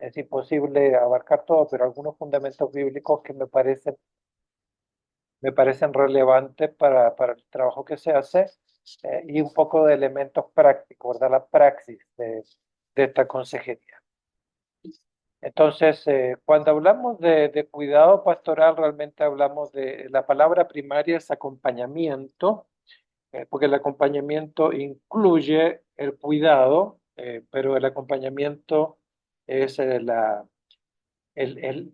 es imposible abarcar todo, pero algunos fundamentos bíblicos que me parecen relevantes para el trabajo que se hace, y un poco de elementos prácticos, ¿verdad? La praxis de esta consejería. Entonces, cuando hablamos de cuidado pastoral, realmente hablamos de la palabra primaria es acompañamiento, porque el acompañamiento incluye el cuidado, pero el acompañamiento es el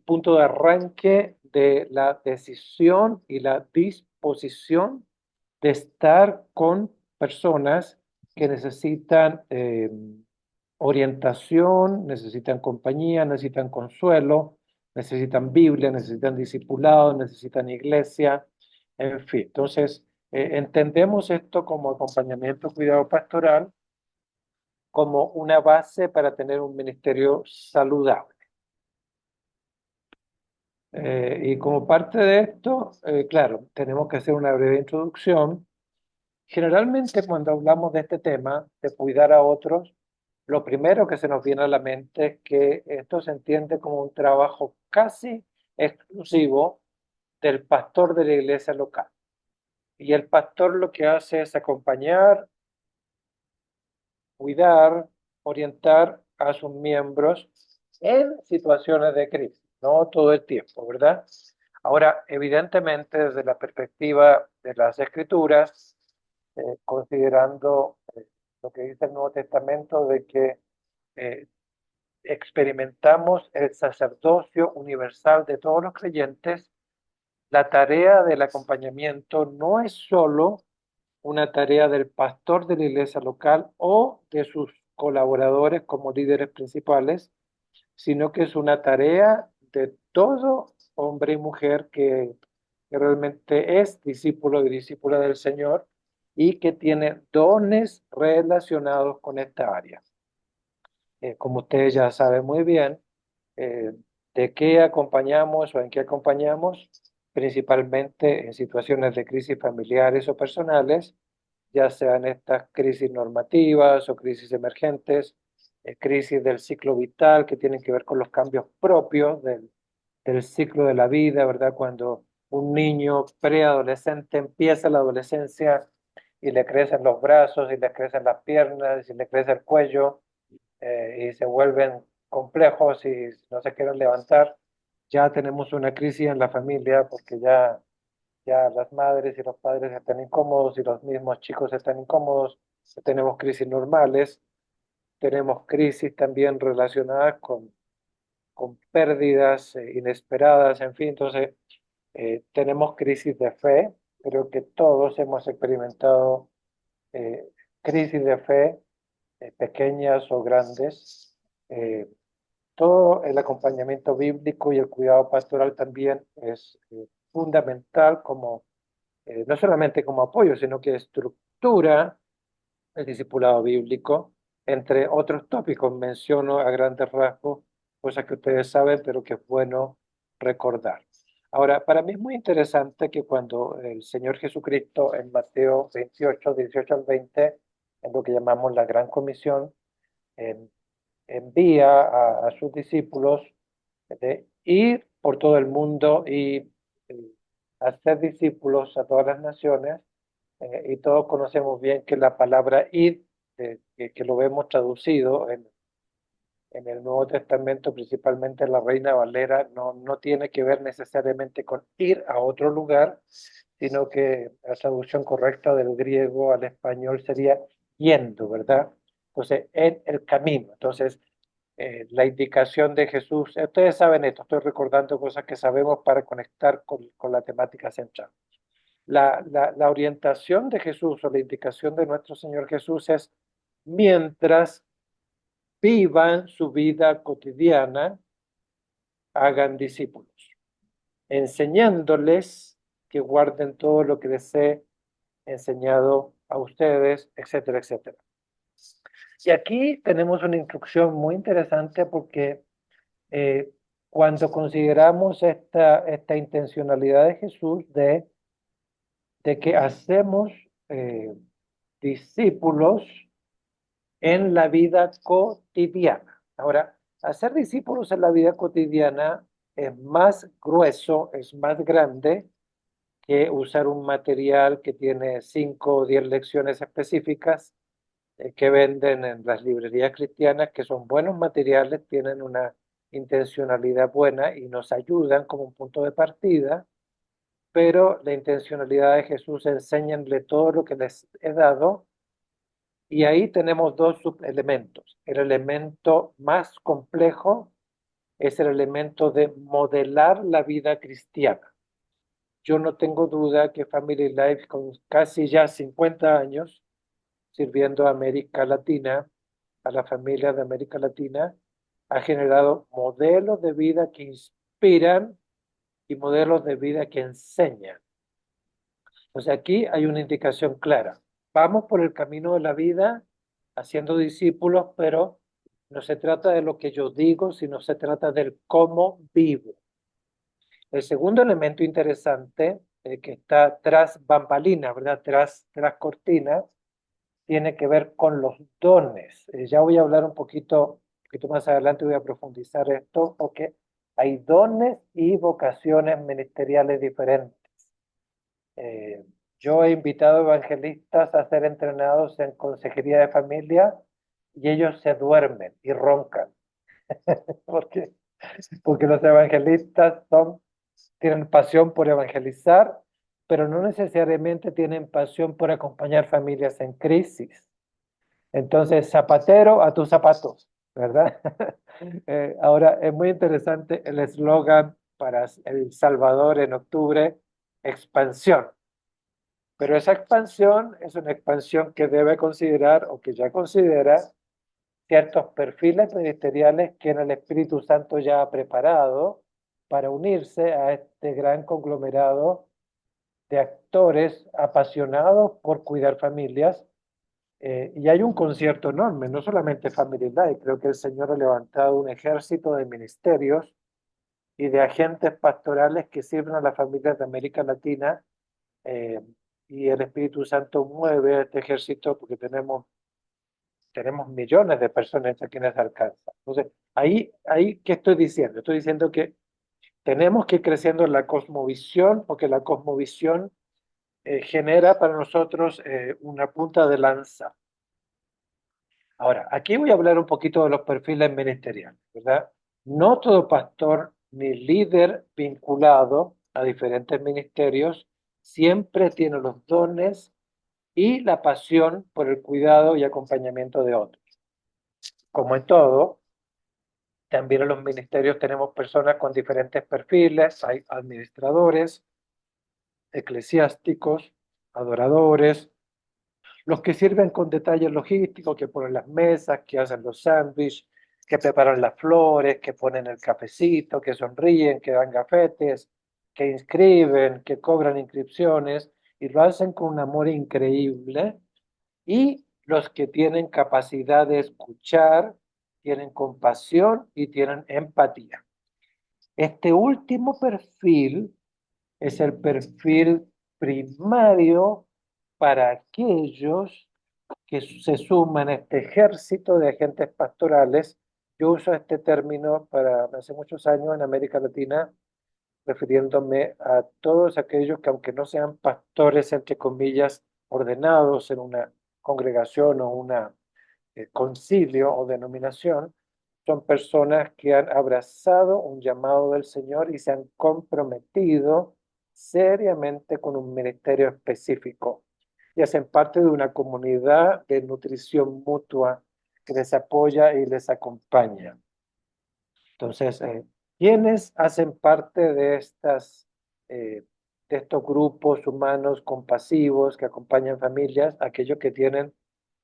punto de arranque de la decisión y la disposición de estar con personas que necesitan orientación, necesitan compañía, necesitan consuelo, necesitan Biblia, necesitan discipulado, necesitan iglesia, en fin. Entonces, entendemos esto como acompañamiento, cuidado pastoral, como una base para tener un ministerio saludable. Y como parte de esto, claro, tenemos que hacer una breve introducción. Generalmente cuando hablamos de este tema, de cuidar a otros, lo primero que se nos viene a la mente es que esto se entiende como un trabajo casi exclusivo del pastor de la iglesia local. Y el pastor lo que hace es acompañar, cuidar, orientar a sus miembros en situaciones de crisis, no todo el tiempo, ¿verdad? Ahora, evidentemente, desde la perspectiva de las Escrituras, considerando lo que dice el Nuevo Testamento de que eh, experimentamos el sacerdocio universal de todos los creyentes, la tarea del acompañamiento no es solo una tarea del pastor de la iglesia local o de sus colaboradores como líderes principales, sino que es una tarea de todo hombre y mujer que realmente es discípulo y discípula del Señor y que tiene dones relacionados con esta área. Como ustedes ya saben muy bien, eh, de qué acompañamos o en qué acompañamos, principalmente en situaciones de crisis familiares o personales, ya sean estas crisis normativas o crisis emergentes, crisis del ciclo vital que tienen que ver con los cambios propios del ciclo de la vida, ¿verdad? Cuando un niño preadolescente empieza la adolescencia y le crecen los brazos y le crecen las piernas y le crece el cuello, y se vuelven complejos y no se quieren levantar, ya tenemos una crisis en la familia porque ya las madres y los padres están incómodos y los mismos chicos están incómodos. Tenemos crisis normales, tenemos crisis también relacionadas con pérdidas inesperadas, en fin, entonces tenemos crisis de fe. Creo que todos hemos experimentado eh, crisis de fe, pequeñas o grandes. Eh, Todo el acompañamiento bíblico y el cuidado pastoral también es fundamental como, no solamente como apoyo, sino que estructura el discipulado bíblico. Entre otros tópicos menciono a grandes rasgos cosas que ustedes saben, pero que es bueno recordar. Ahora, para mí es muy interesante que cuando el Señor Jesucristo en Mateo 28, 18 al 20, en lo que llamamos la Gran Comisión, en envía a sus discípulos de ir por todo el mundo y hacer discípulos a todas las naciones. Y todos conocemos bien que la palabra ir, que lo vemos traducido en el Nuevo Testamento, principalmente en la Reina Valera, no tiene que ver necesariamente con ir a otro lugar, sino que la traducción correcta del griego al español sería yendo, ¿verdad? Entonces, en el camino. Entonces, la indicación de Jesús, ustedes saben esto, estoy recordando cosas que sabemos para conectar con la temática central. La orientación de Jesús o la indicación de nuestro Señor Jesús es mientras vivan su vida cotidiana, hagan discípulos, enseñándoles que guarden todo lo que les he enseñado a ustedes, etcétera, etcétera. Y aquí tenemos una instrucción muy interesante porque eh, cuando consideramos esta intencionalidad de Jesús de que hacemos eh, discípulos en la vida cotidiana. Ahora, hacer discípulos en la vida cotidiana es más grueso, es más grande que usar un material que tiene 5 o 10 lecciones específicas que venden en las librerías cristianas, que son buenos materiales, tienen una intencionalidad buena y nos ayudan como un punto de partida, pero la intencionalidad de Jesús, enséñenle todo lo que les he dado, y ahí tenemos dos subelementos. El elemento más complejo es el elemento de modelar la vida cristiana. Yo no tengo duda que Family Life, con casi ya 50 años sirviendo a América Latina, a la familia de América Latina, ha generado modelos de vida que inspiran y modelos de vida que enseñan. Entonces aquí hay una indicación clara. Vamos por el camino de la vida haciendo discípulos, pero no se trata de lo que yo digo, sino se trata del cómo vivo. El segundo elemento interesante que está tras bambalinas, ¿verdad? Tras cortinas, tiene que ver con los dones. Ya voy a hablar un poquito más adelante, voy a profundizar esto, porque hay dones y vocaciones ministeriales diferentes. Eh, yo he invitado evangelistas a ser entrenados en consejería de familia y ellos se duermen y roncan. ¿Por qué? Porque los evangelistas tienen pasión por evangelizar, pero no necesariamente tienen pasión por acompañar familias en crisis. Entonces, zapatero a tus zapatos, ¿verdad? Ahora, es muy interesante el eslogan para El Salvador en octubre, expansión. Pero esa expansión es una expansión que debe considerar o que ya considera ciertos perfiles ministeriales que en el Espíritu Santo ya ha preparado para unirse a este gran conglomerado de actores apasionados por cuidar familias. Y hay un concierto enorme, no solamente Family Life, creo que el Señor ha levantado un ejército de ministerios y de agentes pastorales que sirven a las familias de América Latina, eh, y el Espíritu Santo mueve este ejército porque tenemos millones de personas a quienes alcanza. Entonces, ¿qué estoy diciendo? Estoy diciendo que tenemos que ir creciendo en la cosmovisión, porque la cosmovisión genera para nosotros una punta de lanza. Ahora, aquí voy a hablar un poquito de los perfiles ministeriales, ¿verdad? No todo pastor ni líder vinculado a diferentes ministerios siempre tiene los dones y la pasión por el cuidado y acompañamiento de otros. Como en todo, también en los ministerios tenemos personas con diferentes perfiles, hay administradores, eclesiásticos, adoradores, los que sirven con detalles logísticos, que ponen las mesas, que hacen los sándwiches, que preparan las flores, que ponen el cafecito, que sonríen, que dan gafetes, que inscriben, que cobran inscripciones, y lo hacen con un amor increíble. Y los que tienen capacidad de escuchar, tienen compasión y tienen empatía. Este último perfil es el perfil primario para aquellos que se suman a este ejército de agentes pastorales. Yo uso este término para hace muchos años en América Latina, refiriéndome a todos aquellos que, aunque no sean pastores, entre comillas, ordenados en una congregación o una concilio o denominación, son personas que han abrazado un llamado del Señor y se han comprometido seriamente con un ministerio específico y hacen parte de una comunidad de nutrición mutua que les apoya y les acompaña. Entonces, ¿quiénes hacen parte de estos grupos humanos compasivos que acompañan familias? Aquellos que tienen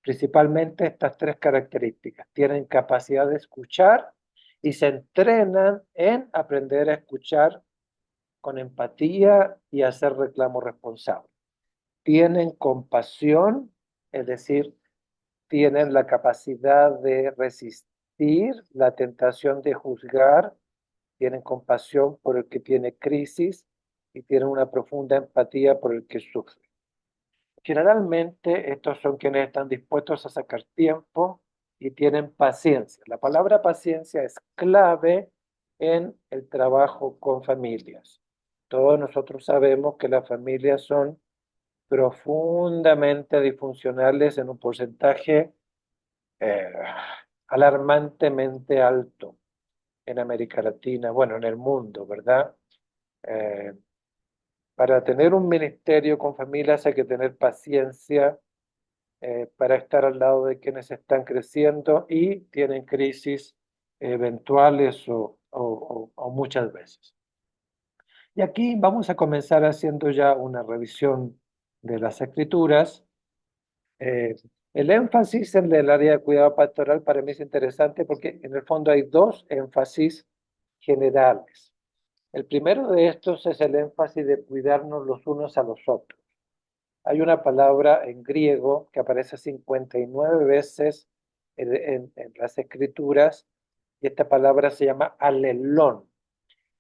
principalmente estas tres características. Tienen capacidad de escuchar y se entrenan en aprender a escuchar con empatía y hacer reclamo responsable. Tienen compasión, es decir, tienen la capacidad de resistir la tentación de juzgar, tienen compasión por el que tiene crisis y tienen una profunda empatía por el que sufre. Generalmente estos son quienes están dispuestos a sacar tiempo y tienen paciencia. La palabra paciencia es clave en el trabajo con familias. Todos nosotros sabemos que las familias son profundamente disfuncionales en un porcentaje eh, alarmantemente alto en América Latina, bueno, en el mundo, ¿verdad? Eh, para tener un ministerio con familias hay que tener paciencia para estar al lado de quienes están creciendo y tienen crisis eventuales o muchas veces. Y aquí vamos a comenzar haciendo ya una revisión de las escrituras. Eh, el énfasis en el área de cuidado pastoral para mí es interesante porque en el fondo hay dos énfasis generales. El primero de estos es el énfasis de cuidarnos los unos a los otros. Hay una palabra en griego que aparece 59 veces en las escrituras y esta palabra se llama alelón.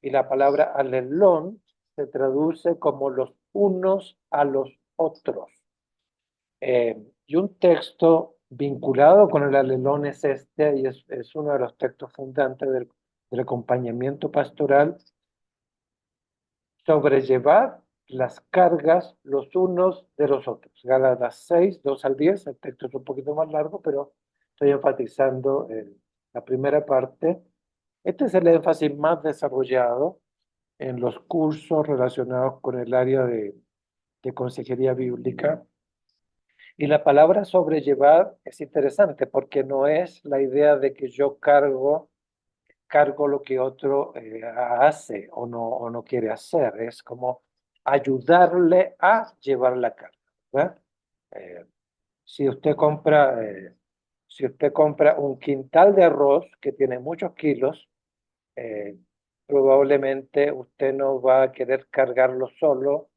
Y la palabra alelón se traduce como los unos a los otros. Y un texto vinculado con el alelón es este, y es uno de los textos fundantes del acompañamiento pastoral: sobrellevar las cargas los unos de los otros. Gálatas 6, 2 al 10, el texto es un poquito más largo, pero estoy enfatizando la primera parte. Este es el énfasis más desarrollado en los cursos relacionados con el área de consejería bíblica. Y la palabra sobrellevar es interesante porque no es la idea de que yo cargo lo que otro hace o no quiere hacer. Es como ayudarle a llevar la carga, ¿verdad? Eh, si usted compra, si usted compra un quintal de arroz que tiene muchos kilos, eh, probablemente usted no va a querer cargarlo solo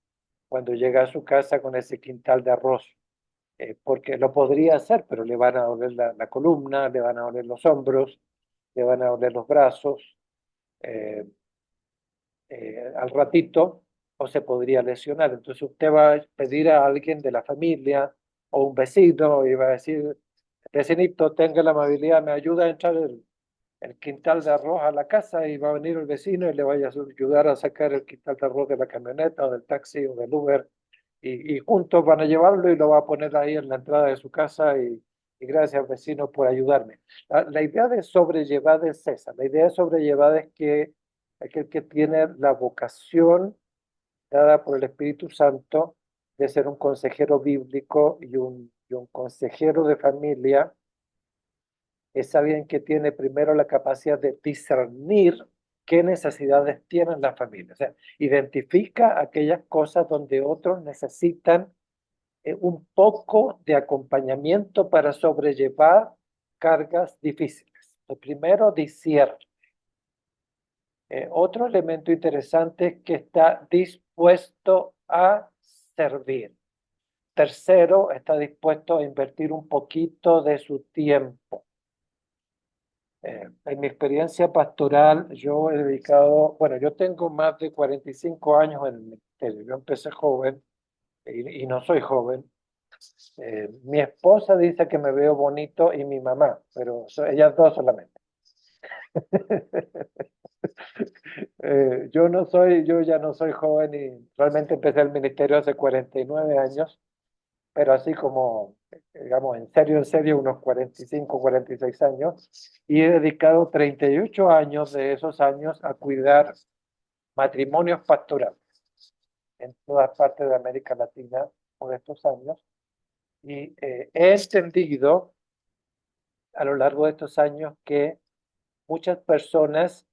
cuando llega a su casa con ese quintal de arroz, porque lo podría hacer, pero le van a doler la columna, le van a doler los hombros, le van a doler los brazos. eh, al ratito o se podría lesionar. Entonces usted va a pedir a alguien de la familia o un vecino y va a decir: vecinito, tenga la amabilidad, me ayuda a entrar el quintal de arroz a la casa, y va a venir el vecino y le vaya a ayudar a sacar el quintal de arroz de la camioneta o del taxi o del Uber, y juntos van a llevarlo y lo va a poner ahí en la entrada de su casa, y gracias vecino por ayudarme. La idea de sobrellevar es esa, la idea de sobrellevar es que aquel que tiene la vocación dada por el Espíritu Santo de ser un consejero bíblico y un consejero de familia, es alguien que tiene primero la capacidad de discernir qué necesidades tienen las familias. O sea, identifica aquellas cosas donde otros necesitan un poco de acompañamiento para sobrellevar cargas difíciles. Lo primero, discierne. Otro elemento interesante es que está dispuesto a servir. Tercero, está dispuesto a invertir un poquito de su tiempo. En mi experiencia pastoral, yo he dedicado, bueno, yo tengo más de 45 años en el ministerio. Yo empecé joven y no soy joven. Mi esposa dice que me veo bonito y mi mamá, pero ellas dos solamente. Yo ya no soy joven y realmente empecé el ministerio hace 49 años, pero así como, digamos, en serio, unos 45, 46 años, y he dedicado 38 años de esos años a cuidar matrimonios pastorales en todas partes de América Latina por estos años, y he entendido a lo largo de estos años que muchas personas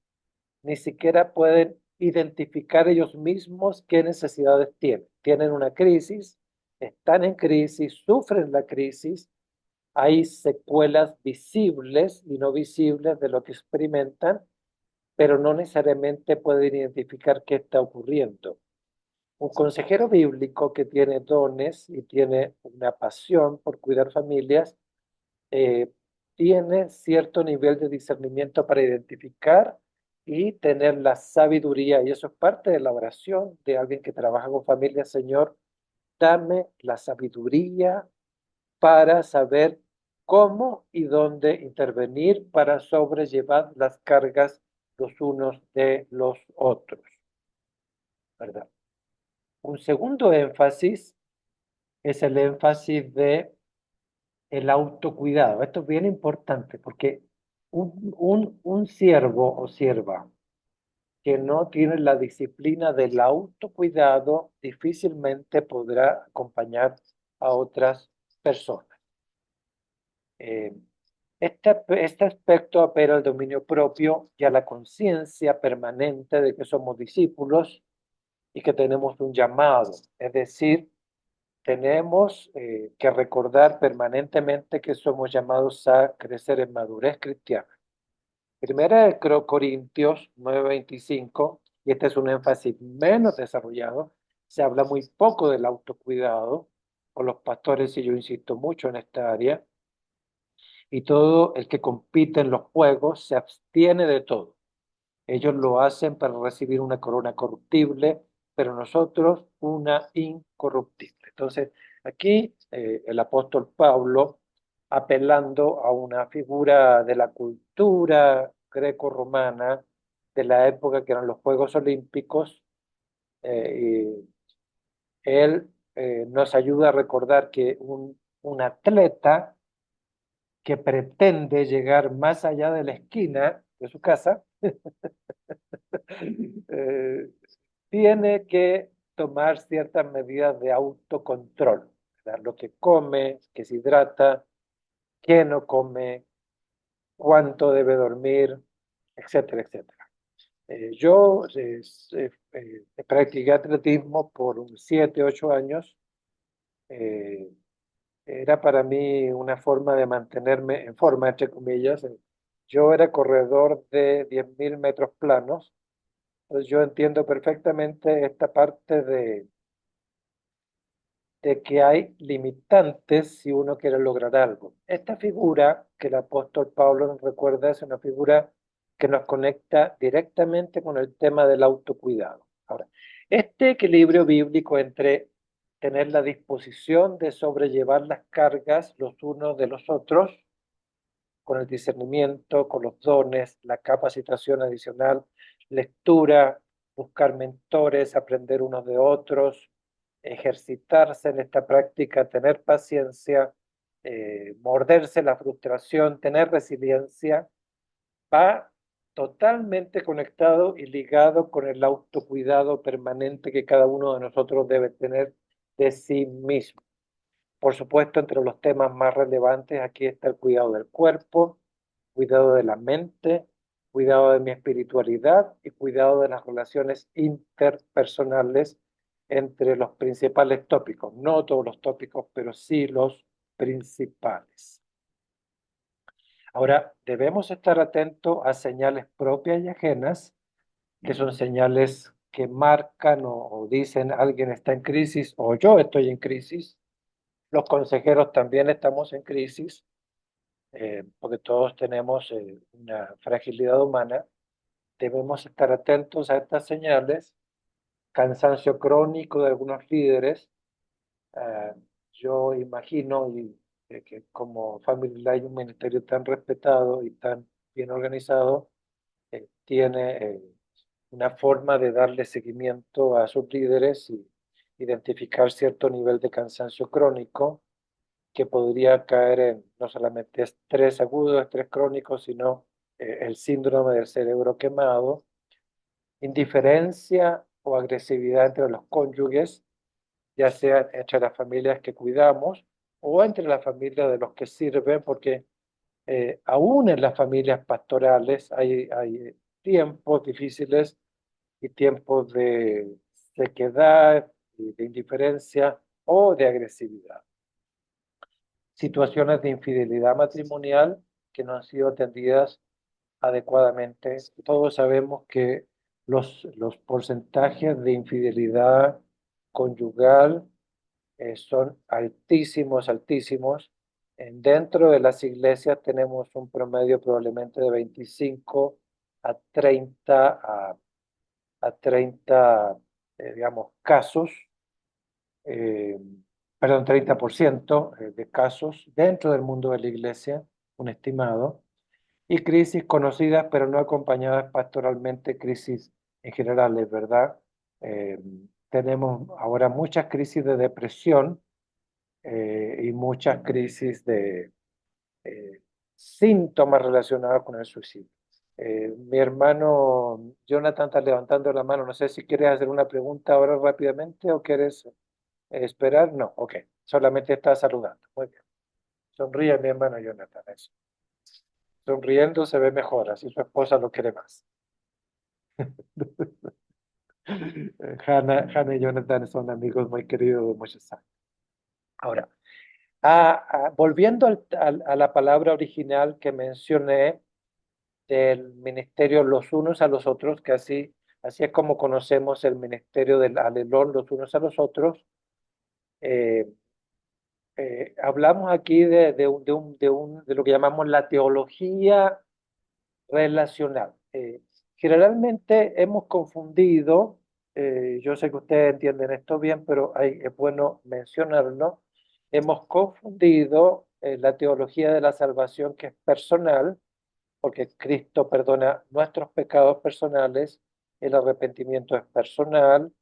ni siquiera pueden identificar ellos mismos qué necesidades tienen. Tienen una crisis, están en crisis, sufren la crisis, hay secuelas visibles y no visibles de lo que experimentan, pero no necesariamente pueden identificar qué está ocurriendo. Un consejero bíblico que tiene dones y tiene una pasión por cuidar familias, eh, tiene cierto nivel de discernimiento para identificar y tener la sabiduría, y eso es parte de la oración de alguien que trabaja con familia: Señor, dame la sabiduría para saber cómo y dónde intervenir para sobrellevar las cargas los unos de los otros, ¿verdad? Un segundo énfasis es el énfasis de el autocuidado. Esto es bien importante porque un siervo o sierva que no tiene la disciplina del autocuidado difícilmente podrá acompañar a otras personas. Eh, este aspecto apela al dominio propio y a la conciencia permanente de que somos discípulos y que tenemos un llamado, es decir, tenemos que recordar permanentemente que somos llamados a crecer en madurez cristiana. Primera de Corintios 9:25, y este es un énfasis menos desarrollado, se habla muy poco del autocuidado, por los pastores, y yo insisto mucho en esta área, y todo el que compite en los juegos se abstiene de todo. Ellos lo hacen para recibir una corona corruptible, pero nosotros una incorruptible. Entonces, aquí el apóstol Pablo, apelando a una figura de la cultura greco-romana de la época que eran los Juegos Olímpicos, y él nos ayuda a recordar que un atleta que pretende llegar más allá de la esquina de su casa, eh, tiene que tomar ciertas medidas de autocontrol, ¿verdad? Lo que come, que se hidrata, qué no come, cuánto debe dormir, etcétera, etcétera. Yo practiqué atletismo por 7, 8 años. Eh, Era para mí una forma de mantenerme en forma, entre comillas. Yo era corredor de 10.000 metros planos, entonces yo entiendo perfectamente esta parte de que hay limitantes si uno quiere lograr algo. Esta figura que el apóstol Pablo nos recuerda es una figura que nos conecta directamente con el tema del autocuidado. Ahora, este equilibrio bíblico entre tener la disposición de sobrellevar las cargas los unos de los otros, con el discernimiento, con los dones, la capacitación adicional, lectura, buscar mentores, aprender unos de otros, ejercitarse en esta práctica, tener paciencia, morderse la frustración, tener resiliencia, va totalmente conectado y ligado con el autocuidado permanente que cada uno de nosotros debe tener de sí mismo. Por supuesto, entre los temas más relevantes aquí está el cuidado del cuerpo, cuidado de la mente, cuidado de mi espiritualidad y cuidado de las relaciones interpersonales entre los principales tópicos. No todos los tópicos, pero sí los principales. Ahora, debemos estar atentos a señales propias y ajenas, que son señales que marcan o dicen alguien está en crisis o yo estoy en crisis. Los consejeros también estamos en crisis, porque todos tenemos una fragilidad humana. Debemos estar atentos a estas señales. Cansancio crónico de algunos líderes. eh, yo imagino que como Family Life, un ministerio tan respetado y tan bien organizado, tiene una forma de darle seguimiento a sus líderes y identificar cierto nivel de cansancio crónico que podría caer en no solamente estrés agudo, estrés crónico, sino el síndrome del cerebro quemado, indiferencia o agresividad entre los cónyuges, ya sea entre las familias que cuidamos o entre las familias de los que sirven, porque aún en las familias pastorales hay tiempos difíciles y tiempos de sequedad, y de indiferencia o de agresividad. Situaciones de infidelidad matrimonial que no han sido atendidas adecuadamente. Todos sabemos que los porcentajes de infidelidad conyugal son altísimos, altísimos. Dentro de las iglesias tenemos un promedio probablemente de 25 a 30, a 30 digamos, casos. perdón, 30% de casos dentro del mundo de la iglesia, un estimado, y crisis conocidas pero no acompañadas pastoralmente, crisis en general, es verdad. Eh, Tenemos ahora muchas crisis de depresión y muchas crisis de eh, síntomas relacionados con el suicidio. Mi hermano Jonathan está levantando la mano. No sé si quieres hacer una pregunta ahora rápidamente o quieres esperar. No, ok. Solamente está saludando. Muy bien. Sonríe mi hermano Jonathan. Eso. Sonriendo se ve mejor, así su esposa lo quiere más. Hannah y Jonathan son amigos muy queridos de muchos años. Ahora, volviendo a la palabra original que mencioné, del ministerio los unos a los otros, que así es como conocemos el ministerio del alelón los unos a los otros. Eh, Hablamos aquí de lo que llamamos la teología relacional. Generalmente hemos confundido, yo sé que ustedes entienden esto bien, pero es bueno mencionarlo, hemos confundido la teología de la salvación, que es personal, porque Cristo perdona nuestros pecados personales, el arrepentimiento es personal,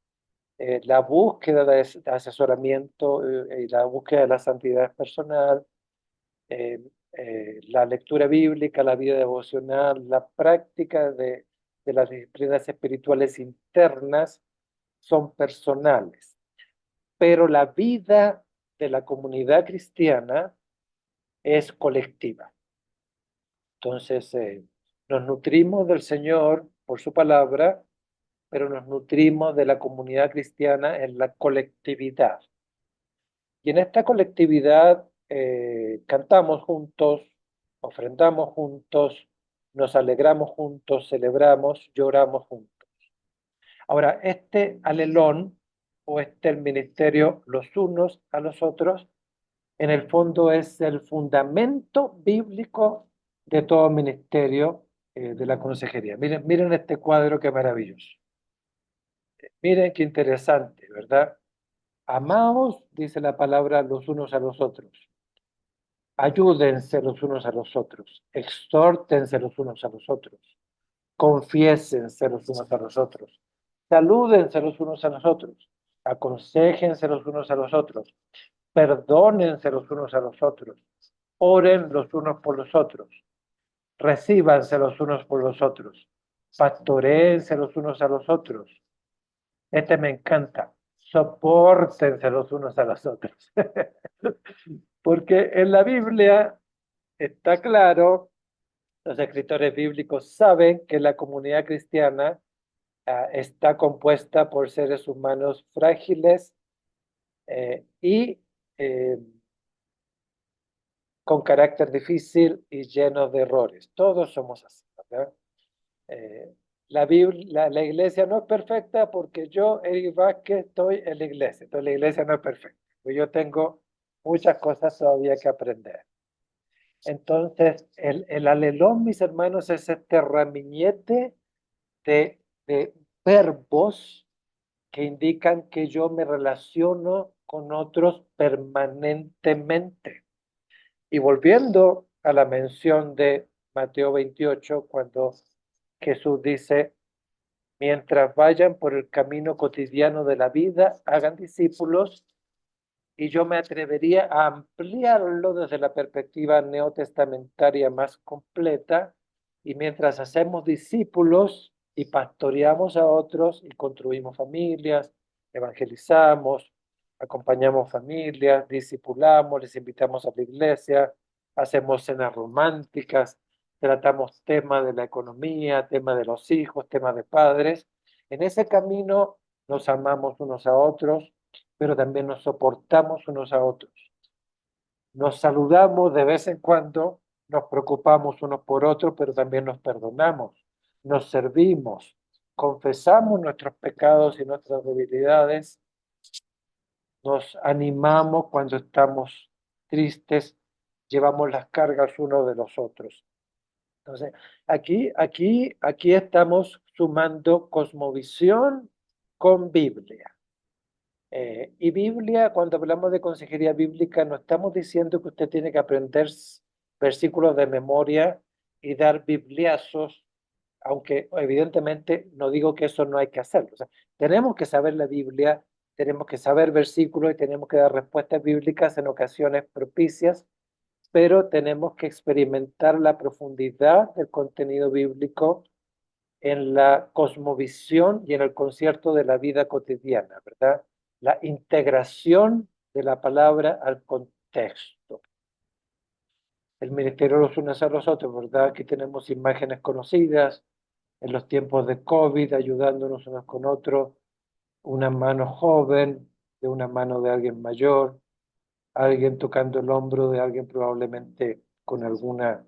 la búsqueda de asesoramiento y la búsqueda de la santidad es personal, eh, la lectura bíblica, la vida devocional, la práctica de las disciplinas espirituales internas son personales, pero la vida de la comunidad cristiana es colectiva. Entonces, nos nutrimos del Señor por su palabra, pero nos nutrimos de la comunidad cristiana en la colectividad. Y en esta colectividad cantamos juntos, ofrendamos juntos, nos alegramos juntos, celebramos, lloramos juntos. Ahora, este alelón o el ministerio los unos a los otros, en el fondo es el fundamento bíblico de todo ministerio de la consejería. Miren este cuadro, qué maravilloso. Miren qué interesante, ¿verdad? Amaos, dice la palabra, los unos a los otros. Ayúdense los unos a los otros. Exhórtense los unos a los otros. Confiésense los unos a los otros. Salúdense los unos a los otros. Aconséjense los unos a los otros. Perdónense los unos a los otros. Oren los unos por los otros. Recíbanse los unos por los otros. Pastoreense los unos a los otros. Este me encanta. Sopórtense los unos a los otros. Porque en la Biblia está claro, los escritores bíblicos saben que la comunidad cristiana está compuesta por seres humanos frágiles y con carácter difícil y llenos de errores. Todos somos así, ¿verdad? Eh, la iglesia no es perfecta porque yo, Eric Vázquez, estoy en la iglesia. Entonces la iglesia no es perfecta. Yo tengo muchas cosas todavía que aprender. Entonces, el alelón, mis hermanos, es este ramillete de verbos que indican que yo me relaciono con otros permanentemente. Y volviendo a la mención de Mateo 28, cuando Jesús dice, mientras vayan por el camino cotidiano de la vida, hagan discípulos, y yo me atrevería a ampliarlo desde la perspectiva neotestamentaria más completa, y mientras hacemos discípulos y pastoreamos a otros y construimos familias, evangelizamos, acompañamos familias, discipulamos, les invitamos a la iglesia, hacemos cenas románticas, tratamos temas de la economía, temas de los hijos, temas de padres. En ese camino nos amamos unos a otros, pero también nos soportamos unos a otros. Nos saludamos de vez en cuando, nos preocupamos unos por otros, pero también nos perdonamos, nos servimos, confesamos nuestros pecados y nuestras debilidades, nos animamos cuando estamos tristes, llevamos las cargas unos de los otros. Entonces, aquí estamos sumando cosmovisión con Biblia. Y Biblia, cuando hablamos de consejería bíblica, no estamos diciendo que usted tiene que aprender versículos de memoria y dar bibliazos, aunque evidentemente no digo que eso no hay que hacerlo. O sea, tenemos que saber la Biblia, tenemos que saber versículos y tenemos que dar respuestas bíblicas en ocasiones propicias, pero tenemos que experimentar la profundidad del contenido bíblico en la cosmovisión y en el concierto de la vida cotidiana, ¿verdad? La integración de la palabra al contexto. El ministerio los unos a los otros, ¿verdad? Aquí tenemos imágenes conocidas en los tiempos de COVID, ayudándonos unos con otros, una mano joven de una mano de alguien mayor, alguien tocando el hombro de alguien probablemente con alguna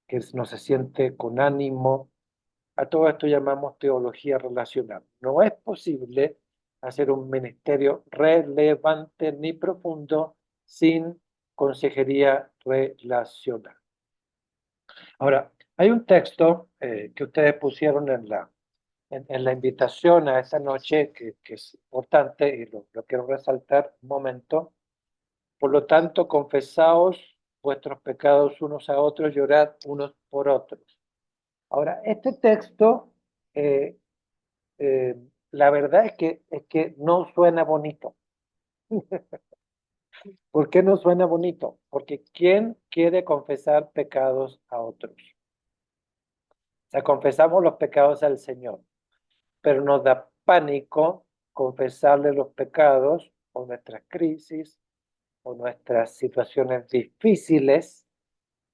que no se siente con ánimo. A todo esto llamamos teología relacional. No es posible hacer un ministerio relevante ni profundo sin consejería relacional. Ahora, hay un texto que ustedes pusieron en la invitación a esta noche que es importante y lo quiero resaltar un momento. Por lo tanto, confesaos vuestros pecados unos a otros, llorad unos por otros. Ahora, este texto, eh, eh, la verdad es que no suena bonito. ¿Por qué no suena bonito? Porque ¿quién quiere confesar pecados a otros? O sea, confesamos los pecados al Señor, pero nos da pánico confesarle los pecados o nuestras crisis o nuestras situaciones difíciles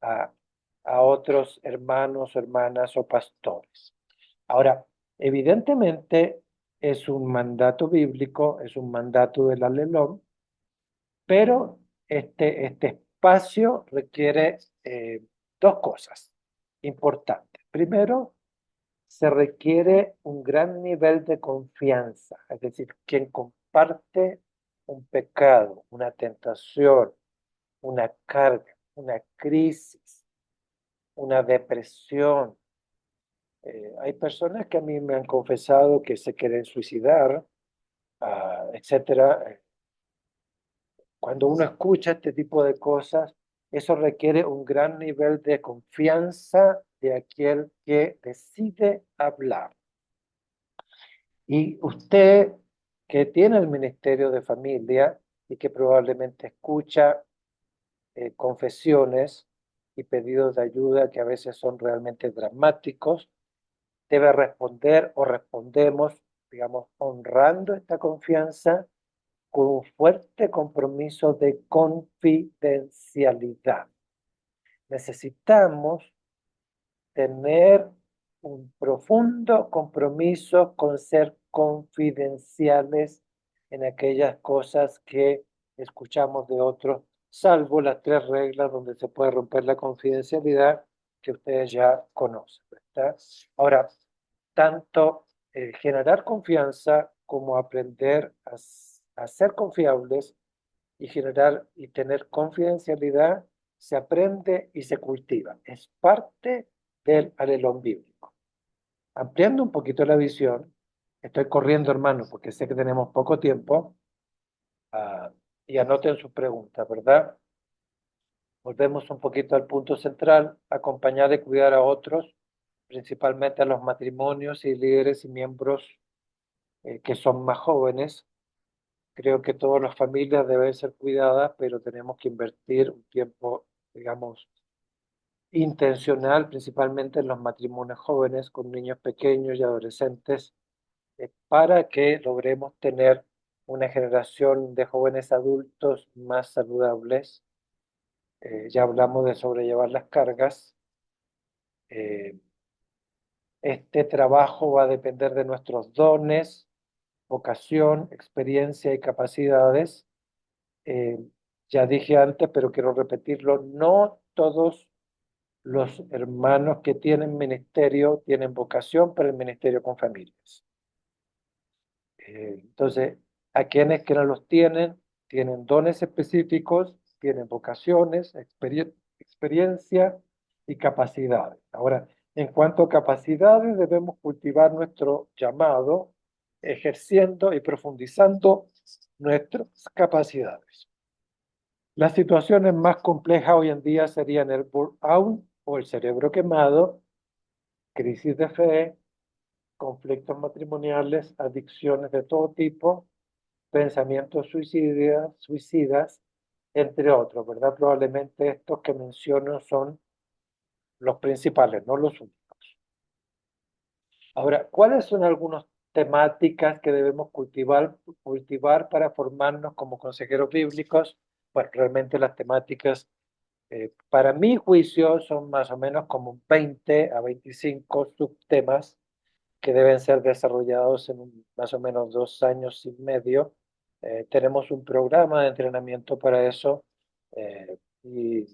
a, a otros hermanos, hermanas o pastores. Ahora, evidentemente es un mandato bíblico, es un mandato del alelón, pero este espacio requiere dos cosas importantes. Primero, se requiere un gran nivel de confianza, es decir, quien comparte un pecado, una tentación, una carga, una crisis, una depresión. Hay personas que a mí me han confesado que se quieren suicidar, etcétera. Cuando uno escucha este tipo de cosas, eso requiere un gran nivel de confianza de aquel que decide hablar. Y usted que tiene el Ministerio de Familia y que probablemente escucha confesiones y pedidos de ayuda que a veces son realmente dramáticos, debe responder o respondemos, digamos, honrando esta confianza con un fuerte compromiso de confidencialidad. Necesitamos tener un profundo compromiso con ser confidenciales en aquellas cosas que escuchamos de otros, salvo las tres reglas donde se puede romper la confidencialidad que ustedes ya conocen, ¿verdad? Ahora, tanto generar confianza como aprender a ser confiables y generar y tener confidencialidad se aprende y se cultiva. Es parte del alelón bíblico. Ampliando un poquito la visión, estoy corriendo, hermano, porque sé que tenemos poco tiempo, uh, y anoten sus preguntas, ¿verdad? Volvemos un poquito al punto central, acompañar y cuidar a otros, principalmente a los matrimonios y líderes y miembros que son más jóvenes. Creo que todas las familias deben ser cuidadas, pero tenemos que invertir un tiempo, digamos, intencional, principalmente en los matrimonios jóvenes con niños pequeños y adolescentes, para que logremos tener una generación de jóvenes adultos más saludables. Ya hablamos de sobrellevar las cargas. Eh, este trabajo va a depender de nuestros dones, vocación, experiencia y capacidades. Eh, ya dije antes, pero quiero repetirlo, no todos los hermanos que tienen ministerio tienen vocación para el ministerio con familias. Entonces, a quienes que no los tienen, tienen dones específicos, tienen vocaciones, experiencia y capacidades. Ahora, en cuanto a capacidades, debemos cultivar nuestro llamado, ejerciendo y profundizando nuestras capacidades. Las situaciones más complejas hoy en día serían el burnout o el cerebro quemado, crisis de fe, conflictos matrimoniales, adicciones de todo tipo, pensamientos suicidas, entre otros, ¿verdad? Probablemente estos que menciono son los principales, no los únicos. Ahora, ¿cuáles son algunas temáticas que debemos cultivar para formarnos como consejeros bíblicos? Bueno, realmente las temáticas, para mi juicio, son más o menos como 20 a 25 subtemas que deben ser desarrollados en más o menos 2 años y medio. Tenemos un programa de entrenamiento para eso, y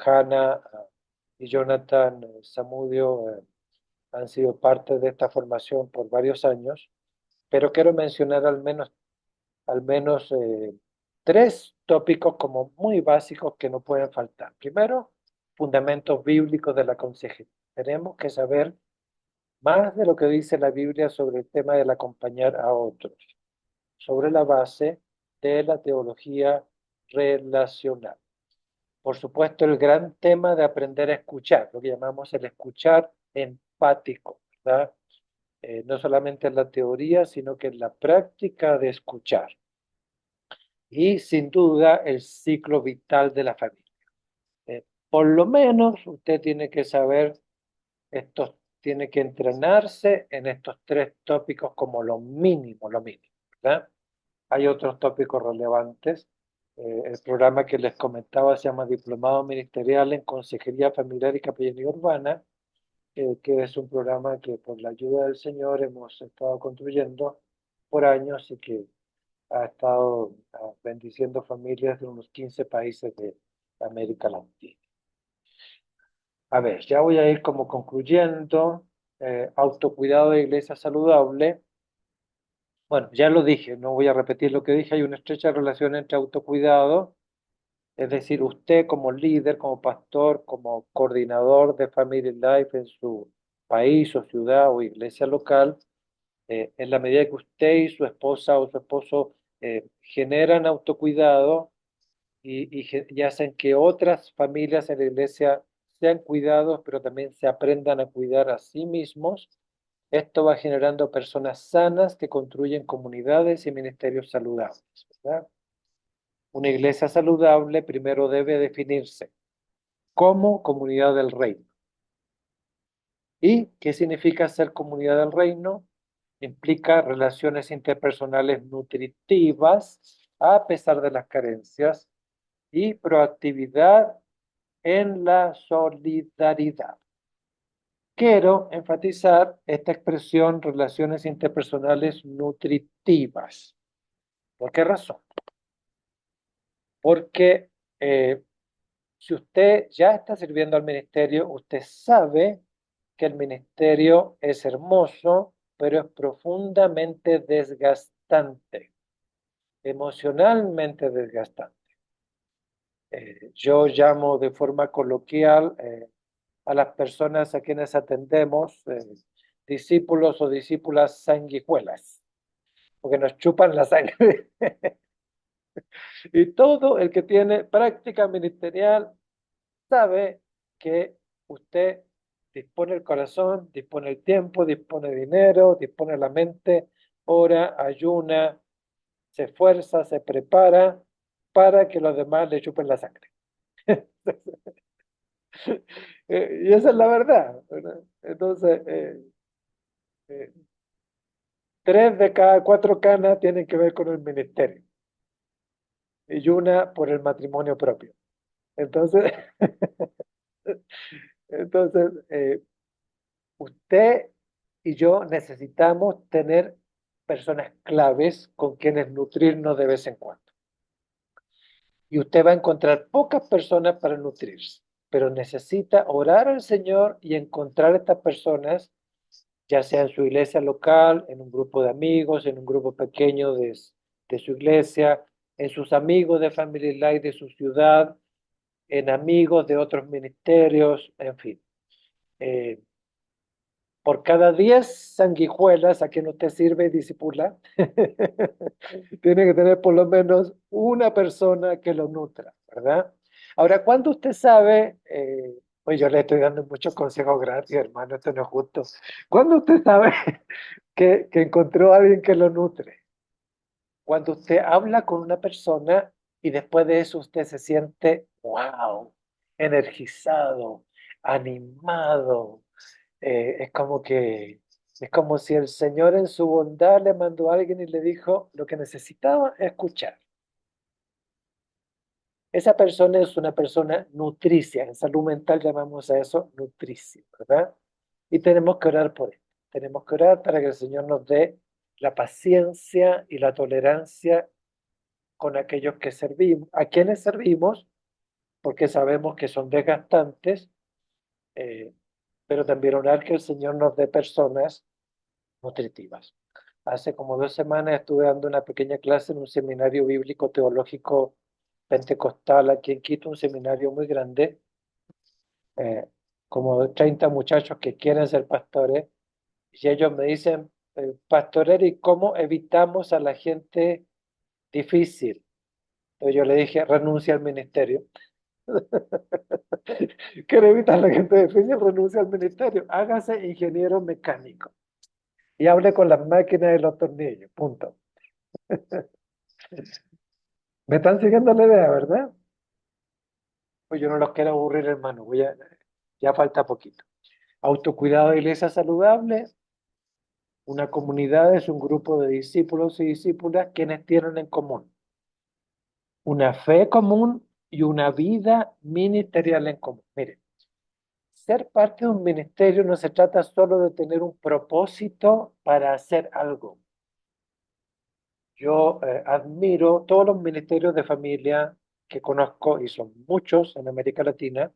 Hannah y Jonathan Samudio han sido parte de esta formación por varios años, pero quiero mencionar al menos tres tópicos como muy básicos que no pueden faltar. Primero, fundamentos bíblicos de la consejería. Tenemos que saber más de lo que dice la Biblia sobre el tema del acompañar a otros, sobre la base de la teología relacional. Por supuesto, el gran tema de aprender a escuchar, lo que llamamos el escuchar empático, ¿verdad? No solamente en la teoría, sino que en la práctica de escuchar. Y sin duda, el ciclo vital de la familia. Por lo menos usted tiene que saber tiene que entrenarse en estos tres tópicos como lo mínimo, ¿verdad? Hay otros tópicos relevantes. El programa que les comentaba se llama Diplomado Ministerial en Consejería Familiar y Capellanía Urbana, que es un programa que por la ayuda del Señor hemos estado construyendo por años y que ha estado bendiciendo familias de unos 15 países de América Latina. A ver, ya voy a ir como concluyendo. Autocuidado de iglesia saludable. Bueno, ya lo dije, no voy a repetir lo que dije. Hay una estrecha relación entre autocuidado, es decir, usted como líder, como pastor, como coordinador de Family Life en su país o ciudad o iglesia local, en la medida que usted y su esposa o su esposo generan autocuidado y hacen que otras familias en la iglesia sean cuidados, pero también se aprendan a cuidar a sí mismos. Esto va generando personas sanas que construyen comunidades y ministerios saludables, ¿verdad? Una iglesia saludable primero debe definirse como comunidad del reino. ¿Y qué significa ser comunidad del reino? Implica relaciones interpersonales nutritivas a pesar de las carencias y proactividad en la solidaridad. Quiero enfatizar esta expresión relaciones interpersonales nutritivas. ¿Por qué razón? Porque si usted ya está sirviendo al ministerio, usted sabe que el ministerio es hermoso, pero es profundamente desgastante, emocionalmente desgastante. Yo llamo de forma coloquial a las personas a quienes atendemos discípulos o discípulas sanguijuelas, porque nos chupan la sangre. Y todo el que tiene práctica ministerial sabe que usted dispone el corazón, dispone el tiempo, dispone dinero, dispone la mente, ora, ayuna, se esfuerza, se prepara para que los demás le chupen la sangre. Y esa es la verdad, ¿verdad? Entonces, eh, 3 de cada 4 canas tienen que ver con el ministerio y una por el matrimonio propio. Entonces, entonces, usted y yo necesitamos tener personas claves con quienes nutrirnos de vez en cuando. Y usted va a encontrar pocas personas para nutrirse, pero necesita orar al Señor y encontrar estas personas, ya sea en su iglesia local, en un grupo de amigos, en un grupo pequeño de su iglesia, en sus amigos de Family Life de su ciudad, en amigos de otros ministerios, en fin. Eh, Por cada 10 sanguijuelas a quien usted sirve y disipula, tiene que tener por lo menos una persona que lo nutra, ¿verdad? Ahora, cuando usted sabe, pues yo le estoy dando muchos consejos gratis, hermano, esto no es justo. ¿Cuándo usted sabe que encontró a alguien que lo nutre? Cuando usted habla con una persona y después de eso usted se siente, wow, energizado, animado, es como que, es como si el Señor en su bondad le mandó a alguien y le dijo lo que necesitaba escuchar. Esa persona es una persona nutricia. En salud mental llamamos a eso nutricia, ¿verdad? Y tenemos que orar por él. Tenemos que orar para que el Señor nos dé la paciencia y la tolerancia con aquellos que servimos, a quienes servimos, porque sabemos que son desgastantes, eh, pero también orar que el Señor nos dé personas nutritivas. Hace como 2 semanas estuve dando una pequeña clase en un seminario bíblico teológico pentecostal aquí en Quito, un seminario muy grande, eh, como 30 muchachos que quieren ser pastores, y ellos me dicen, Pastor Eric, ¿cómo evitamos a la gente difícil? Entonces yo le dije, renuncia al ministerio. ¿Quiere evitar a la gente difícil? Renuncia al ministerio. Hágase ingeniero mecánico y hable con las máquinas y los tornillos. Punto. ¿Me están siguiendo la idea, verdad? Pues yo no los quiero aburrir, hermano. Ya falta poquito. Autocuidado de iglesia saludable. Una comunidad es un grupo de discípulos y discípulas quienes tienen en común una fe común y una vida ministerial en común. Mire, ser parte de un ministerio no se trata solo de tener un propósito para hacer algo. Yo admiro todos los ministerios de familia que conozco, y son muchos en América Latina,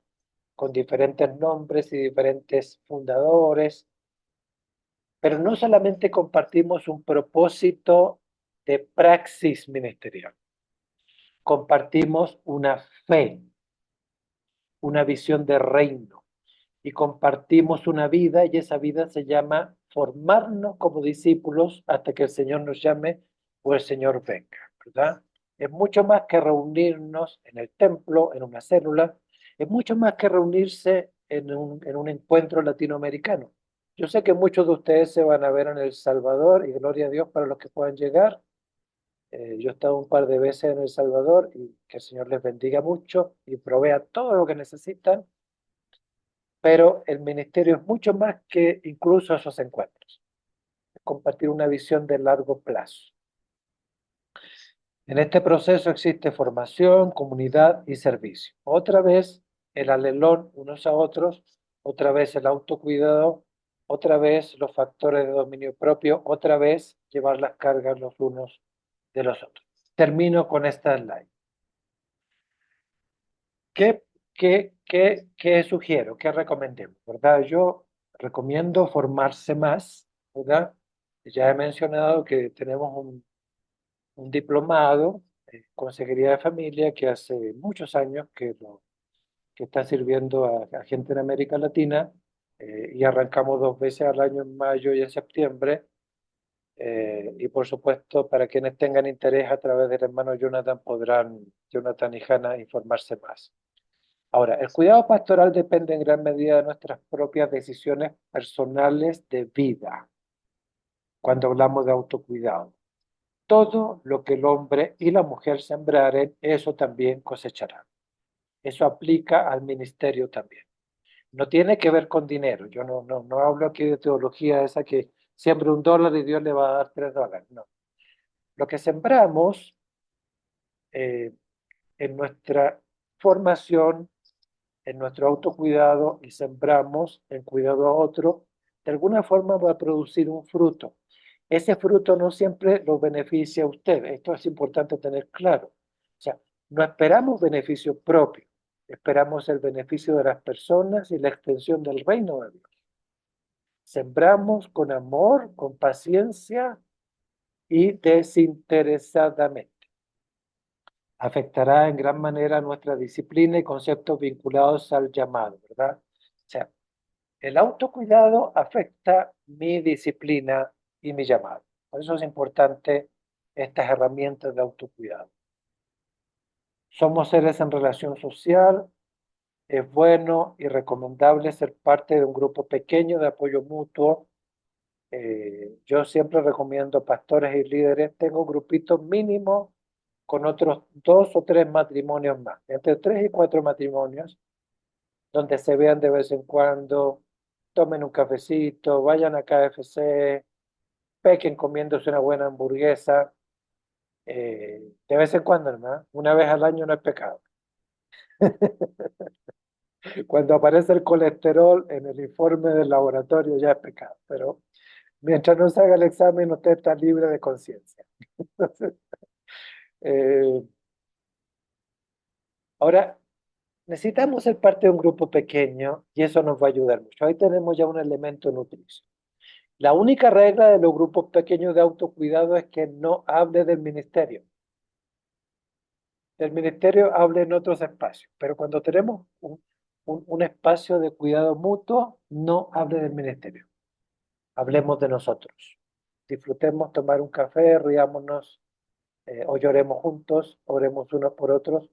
con diferentes nombres y diferentes fundadores, pero no solamente compartimos un propósito de praxis ministerial, compartimos una fe, una visión de reino, y compartimos una vida, y esa vida se llama formarnos como discípulos hasta que el Señor nos llame o el Señor venga, ¿verdad? Es mucho más que reunirnos en el templo, en una célula, es mucho más que reunirse en un encuentro latinoamericano. Yo sé que muchos de ustedes se van a ver en El Salvador y gloria a Dios para los que puedan llegar. Yo he estado un par de veces en El Salvador y que el Señor les bendiga mucho y provea todo lo que necesitan, pero el ministerio es mucho más que incluso esos encuentros. Es compartir una visión de largo plazo. En este proceso existe formación, comunidad y servicio. Otra vez el alelón unos a otros, otra vez el autocuidado, otra vez los factores de dominio propio, otra vez llevar las cargas los unos de los otros. Termino con esta slide. ¿Qué, qué sugiero? ¿Qué recomendemos? ¿Verdad? Yo recomiendo formarse más, ¿verdad? Ya he mencionado que tenemos un diplomado en Consejería de Familia que hace muchos años que está sirviendo a gente en América Latina, y arrancamos 2 veces al año en mayo y en septiembre. Y por supuesto, para quienes tengan interés a través del hermano Jonathan podrán, Jonathan y Hannah, informarse más. Ahora, el cuidado pastoral depende en gran medida de nuestras propias decisiones personales de vida, cuando hablamos de autocuidado. Todo lo que el hombre y la mujer sembraren, eso también cosecharán. Eso aplica al ministerio también. No tiene que ver con dinero. Yo no hablo aquí de teología esa que siembra $1 y Dios le va a dar $3. No. Lo que sembramos eh, en nuestra formación, en nuestro autocuidado y sembramos en cuidado a otro, de alguna forma va a producir un fruto. Ese fruto no siempre lo beneficia a usted. Esto es importante tener claro. O sea, no esperamos beneficio propio, esperamos el beneficio de las personas y la extensión del reino de Dios. Sembramos con amor, con paciencia y desinteresadamente. Afectará en gran manera nuestra disciplina y conceptos vinculados al llamado, ¿verdad? O sea, El autocuidado afecta mi disciplina y mi llamado. Por eso es importante estas herramientas de autocuidado. Somos seres en relación social. Es bueno y recomendable ser parte de un grupo pequeño de apoyo mutuo. Yo siempre recomiendo a pastores y líderes, tengo grupitos mínimos con otros 2 o 3 matrimonios más, entre 3 y 4 matrimonios, donde se vean de vez en cuando, tomen un cafecito, vayan a KFC, pequen comiéndose una buena hamburguesa, de vez en cuando, ¿no? Una vez al año no es pecado. Cuando aparece el colesterol en el informe del laboratorio ya es pecado, pero mientras no se haga el examen usted está libre de conciencia. Entonces, eh, ahora, necesitamos ser parte de un grupo pequeño y eso nos va a ayudar mucho. Ahí tenemos ya un elemento nutricio. La única regla de los grupos pequeños de autocuidado es que no hable del ministerio. Del ministerio hable en otros espacios, pero cuando tenemos un espacio de cuidado mutuo, no hable del ministerio. Hablemos de nosotros. Disfrutemos tomar un café, riámonos, o lloremos juntos, oremos unos por otros,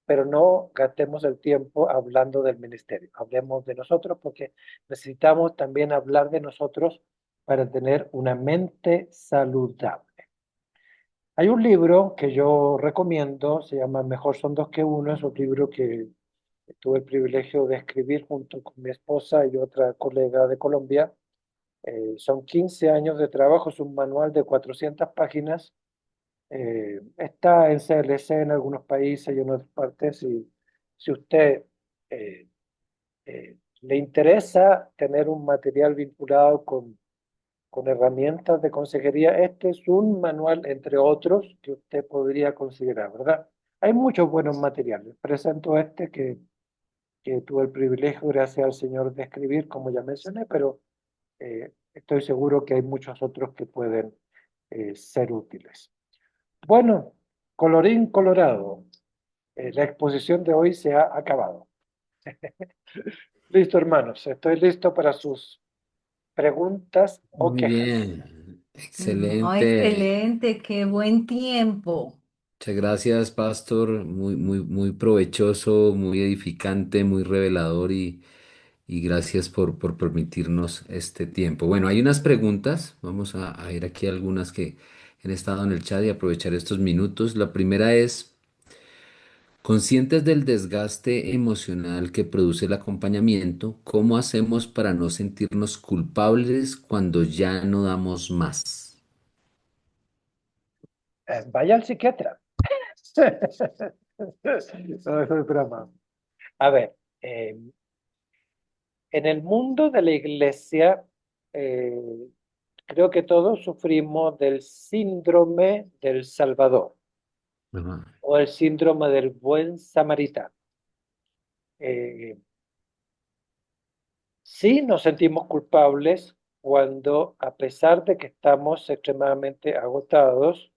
pero no gastemos el tiempo hablando del ministerio. Hablemos de nosotros porque necesitamos también hablar de nosotros para tener una mente saludable. Hay un libro que yo recomiendo, se llama Mejor son dos que uno, es un libro que tuve el privilegio de escribir junto con mi esposa y otra colega de Colombia. Son 15 años de trabajo, es un manual de 400 páginas. Está en CLC en algunos países y en otras partes. Y si usted eh, le interesa tener un material vinculado con herramientas de consejería, este es un manual, entre otros, que usted podría considerar, ¿verdad? Hay muchos buenos materiales. Presento este que tuve el privilegio, gracias al Señor, de escribir, como ya mencioné, pero estoy seguro que hay muchos otros que pueden ser útiles. Bueno, colorín colorado, la exposición de hoy se ha acabado. Listo, hermanos, estoy listo para sus preguntas o Muy quejas. bien, No, excelente. excelente, qué buen tiempo. Muchas gracias, Pastor. Muy provechoso, muy edificante, muy revelador y gracias por permitirnos este tiempo. Bueno, hay unas preguntas. Vamos a ir aquí a algunas que han estado en el chat y aprovechar estos minutos. La primera es, conscientes del desgaste emocional que produce el acompañamiento, ¿cómo hacemos para no sentirnos culpables cuando ya no damos más? Vaya al psiquiatra. No, eso es broma. A ver, en el mundo de la iglesia, eh, creo que todos sufrimos del síndrome del Salvador Ajá. o el síndrome del buen samaritano. Eh, sí nos sentimos culpables cuando, a pesar de que estamos extremadamente agotados,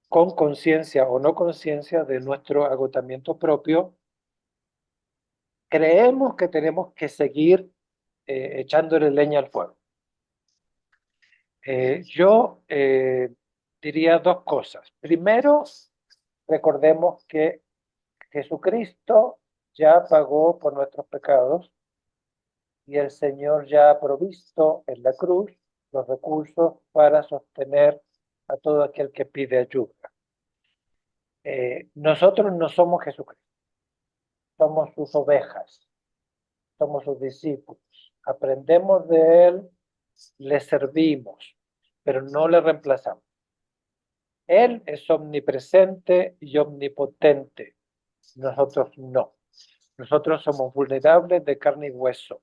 con conciencia o no conciencia de nuestro agotamiento propio, creemos que tenemos que seguir echándole leña al fuego. Yo diría 2 cosas. Primero, recordemos que Jesucristo ya pagó por nuestros pecados y el Señor ya ha provisto en la cruz los recursos para sostener a todo aquel que pide ayuda. Nosotros no somos Jesucristo, somos sus ovejas, somos sus discípulos. Aprendemos de Él, le servimos, pero no le reemplazamos. Él es omnipresente y omnipotente. Nosotros no. Nosotros somos vulnerables de carne y hueso.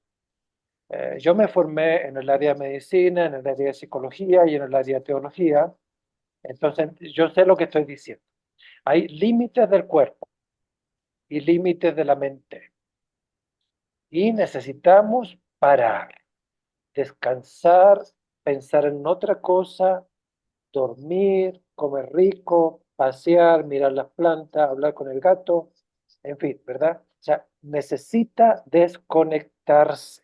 Yo me formé en el área de medicina, en el área de psicología y en el área de teología. Entonces, yo sé lo que estoy diciendo. Hay límites del cuerpo y límites de la mente. Y necesitamos parar, descansar, pensar en otra cosa, dormir, comer rico, pasear, mirar las plantas, hablar con el gato, en fin, ¿verdad? O sea, necesita desconectarse.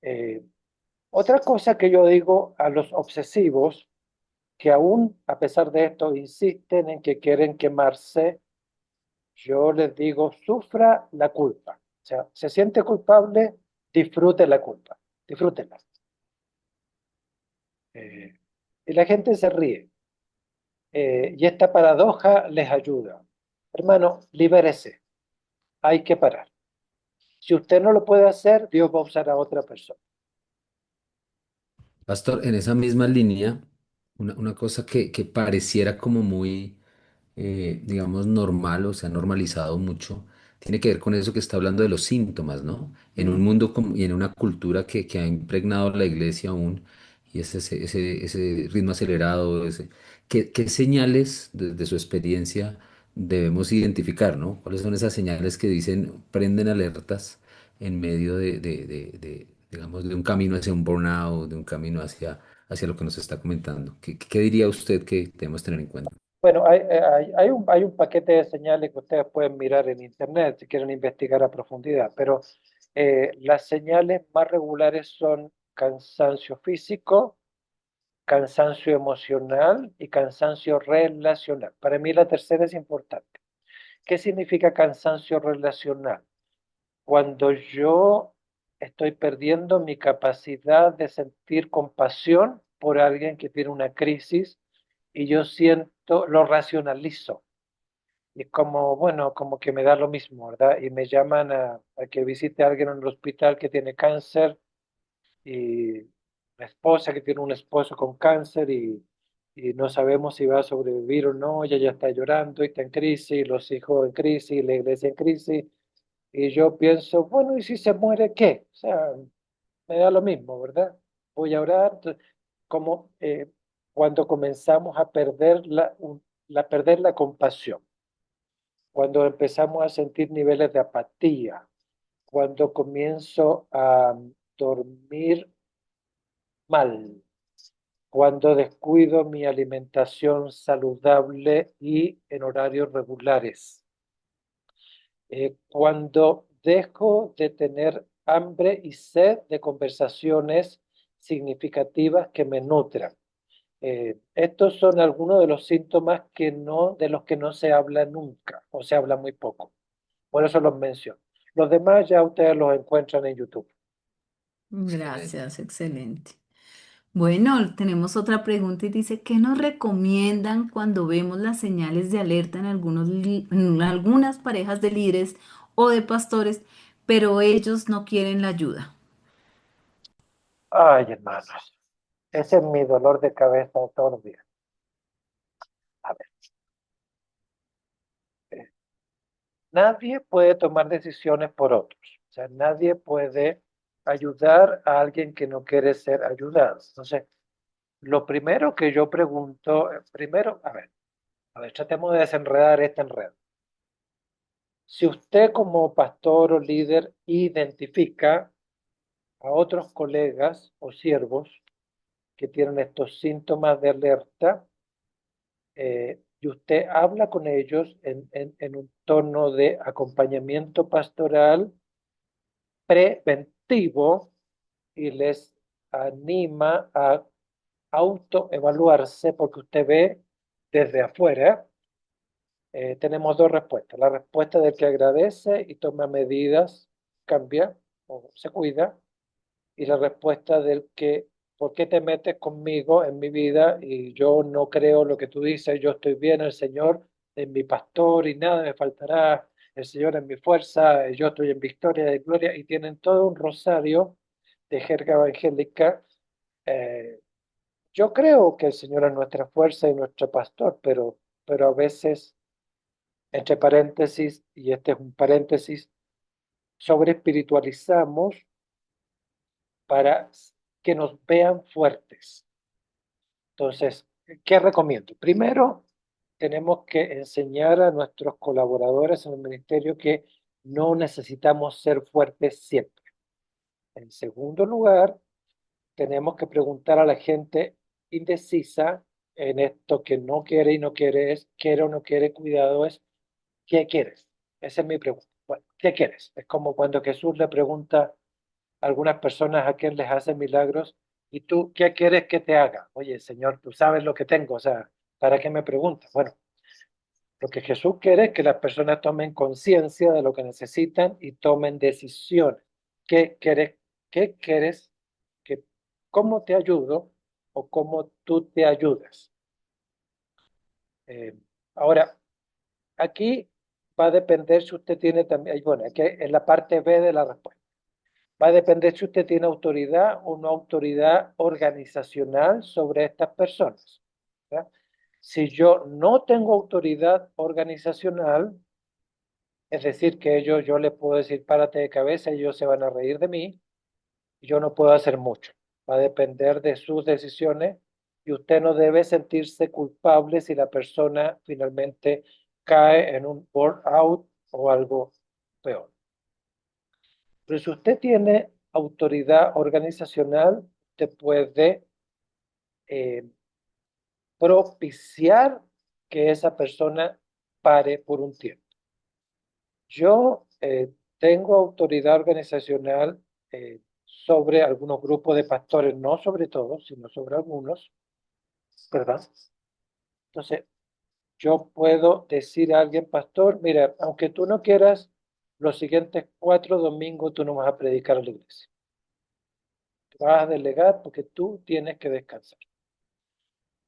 Eh, Otra cosa que yo digo a los obsesivos, que aún a pesar de esto insisten en que quieren quemarse, yo les digo, sufra la culpa. O sea, se siente culpable, disfrute la culpa, disfrútenla. Eh, y la gente se ríe. Y esta paradoja les ayuda. Hermano, libérese, hay que parar. Si usted no lo puede hacer, Dios va a usar a otra persona. Pastor, en esa misma línea, una cosa que pareciera como muy, digamos, normal o se ha normalizado mucho, tiene que ver con eso que está hablando de los síntomas, ¿no? En un mundo y en una cultura que ha impregnado la iglesia aún, y es ese ritmo acelerado, ¿qué señales de su experiencia debemos identificar, ¿no? ¿Cuáles son esas señales que dicen, prenden alertas en medio digamos, de un camino hacia un burnout, de un camino hacia lo que nos está comentando? ¿Qué diría usted que debemos tener en cuenta? Bueno, hay un paquete de señales que ustedes pueden mirar en internet si quieren investigar a profundidad, pero las señales más regulares son cansancio físico, cansancio emocional y cansancio relacional. Para mí la tercera es importante. ¿Qué significa cansancio relacional? Cuando yo estoy perdiendo mi capacidad de sentir compasión por alguien que tiene una crisis y yo siento, lo racionalizo. Y es como, bueno, como que me da lo mismo, ¿verdad? Y me llaman a que visite a alguien en el hospital que tiene cáncer y la esposa que tiene un esposo con cáncer y no sabemos si va a sobrevivir o no, ella ya está llorando y está en crisis, los hijos en crisis, la iglesia en crisis, y yo pienso, bueno, ¿y si se muere qué? O sea, me da lo mismo, ¿verdad? Voy a orar, como cuando comenzamos a perder perder la compasión, cuando empezamos a sentir niveles de apatía, cuando comienzo a dormir mal, cuando descuido mi alimentación saludable y en horarios regulares, cuando dejo de tener hambre y sed de conversaciones significativas que me nutran. Estos son algunos de los síntomas de los que no se habla nunca o se habla muy poco. Por eso los menciono. Los demás ya ustedes los encuentran en YouTube. Excelente. Gracias, excelente. Bueno, tenemos otra pregunta y dice, ¿qué nos recomiendan cuando vemos las señales de alerta en en algunas parejas de líderes o de pastores, pero ellos no quieren la ayuda? Ay, hermanos, ese es mi dolor de cabeza de todos los días. A ver, eh, nadie puede tomar decisiones por otros. O sea, nadie puede ayudar a alguien que no quiere ser ayudado. Entonces, lo primero que yo pregunto, primero, a ver, tratemos de desenredar este enredo. Si usted como pastor o líder identifica a otros colegas o siervos que tienen estos síntomas de alerta, y usted habla con ellos en un tono de acompañamiento pastoral preventivo y les anima a autoevaluarse porque usted ve desde afuera, tenemos dos respuestas. La respuesta del que agradece y toma medidas, cambia o se cuida, y la respuesta del que, ¿por qué te metes conmigo en mi vida y yo no creo lo que tú dices? Yo estoy bien, el Señor es mi pastor y nada me faltará, el Señor es mi fuerza, yo estoy en victoria y gloria, y tienen todo un rosario de jerga evangélica. Eh, yo creo que el Señor es nuestra fuerza y nuestro pastor, pero a veces, entre paréntesis, y este es un paréntesis, sobre espiritualizamos para que nos vean fuertes. Entonces, ¿qué recomiendo? Primero, tenemos que enseñar a nuestros colaboradores en el ministerio que no necesitamos ser fuertes siempre. En segundo lugar, tenemos que preguntar a la gente indecisa en esto que no quiere y no quiere, es quiere o no quiere, cuidado, es ¿qué quieres? Esa es mi pregunta. Bueno, ¿qué quieres? Es como cuando Jesús le pregunta algunas personas a quien les hacen milagros, ¿y tú qué quieres que te haga? Oye, Señor, tú sabes lo que tengo, o sea, ¿para qué me preguntas? Bueno, lo que Jesús quiere es que las personas tomen conciencia de lo que necesitan y tomen decisiones. ¿Qué quieres? ¿Qué quieres? Que, ¿cómo te ayudo o cómo tú te ayudas? Eh, ahora, aquí va a depender si usted tiene también, bueno, aquí en la parte B de la respuesta, va a depender si usted tiene autoridad o no autoridad organizacional sobre estas personas. ¿Ya? Si yo no tengo autoridad organizacional, es decir, que yo les puedo decir párate de cabeza y ellos se van a reír de mí, y yo no puedo hacer mucho. Va a depender de sus decisiones y usted no debe sentirse culpable si la persona finalmente cae en un burnout o algo peor. Pero si usted tiene autoridad organizacional, usted puede eh, propiciar que esa persona pare por un tiempo. Yo tengo autoridad organizacional sobre algunos grupos de pastores, no sobre todos, sino sobre algunos, ¿verdad? Entonces, yo puedo decir a alguien, pastor, mira, aunque tú no quieras, los siguientes 4 domingos tú no vas a predicar a la iglesia. Te vas a delegar porque tú tienes que descansar.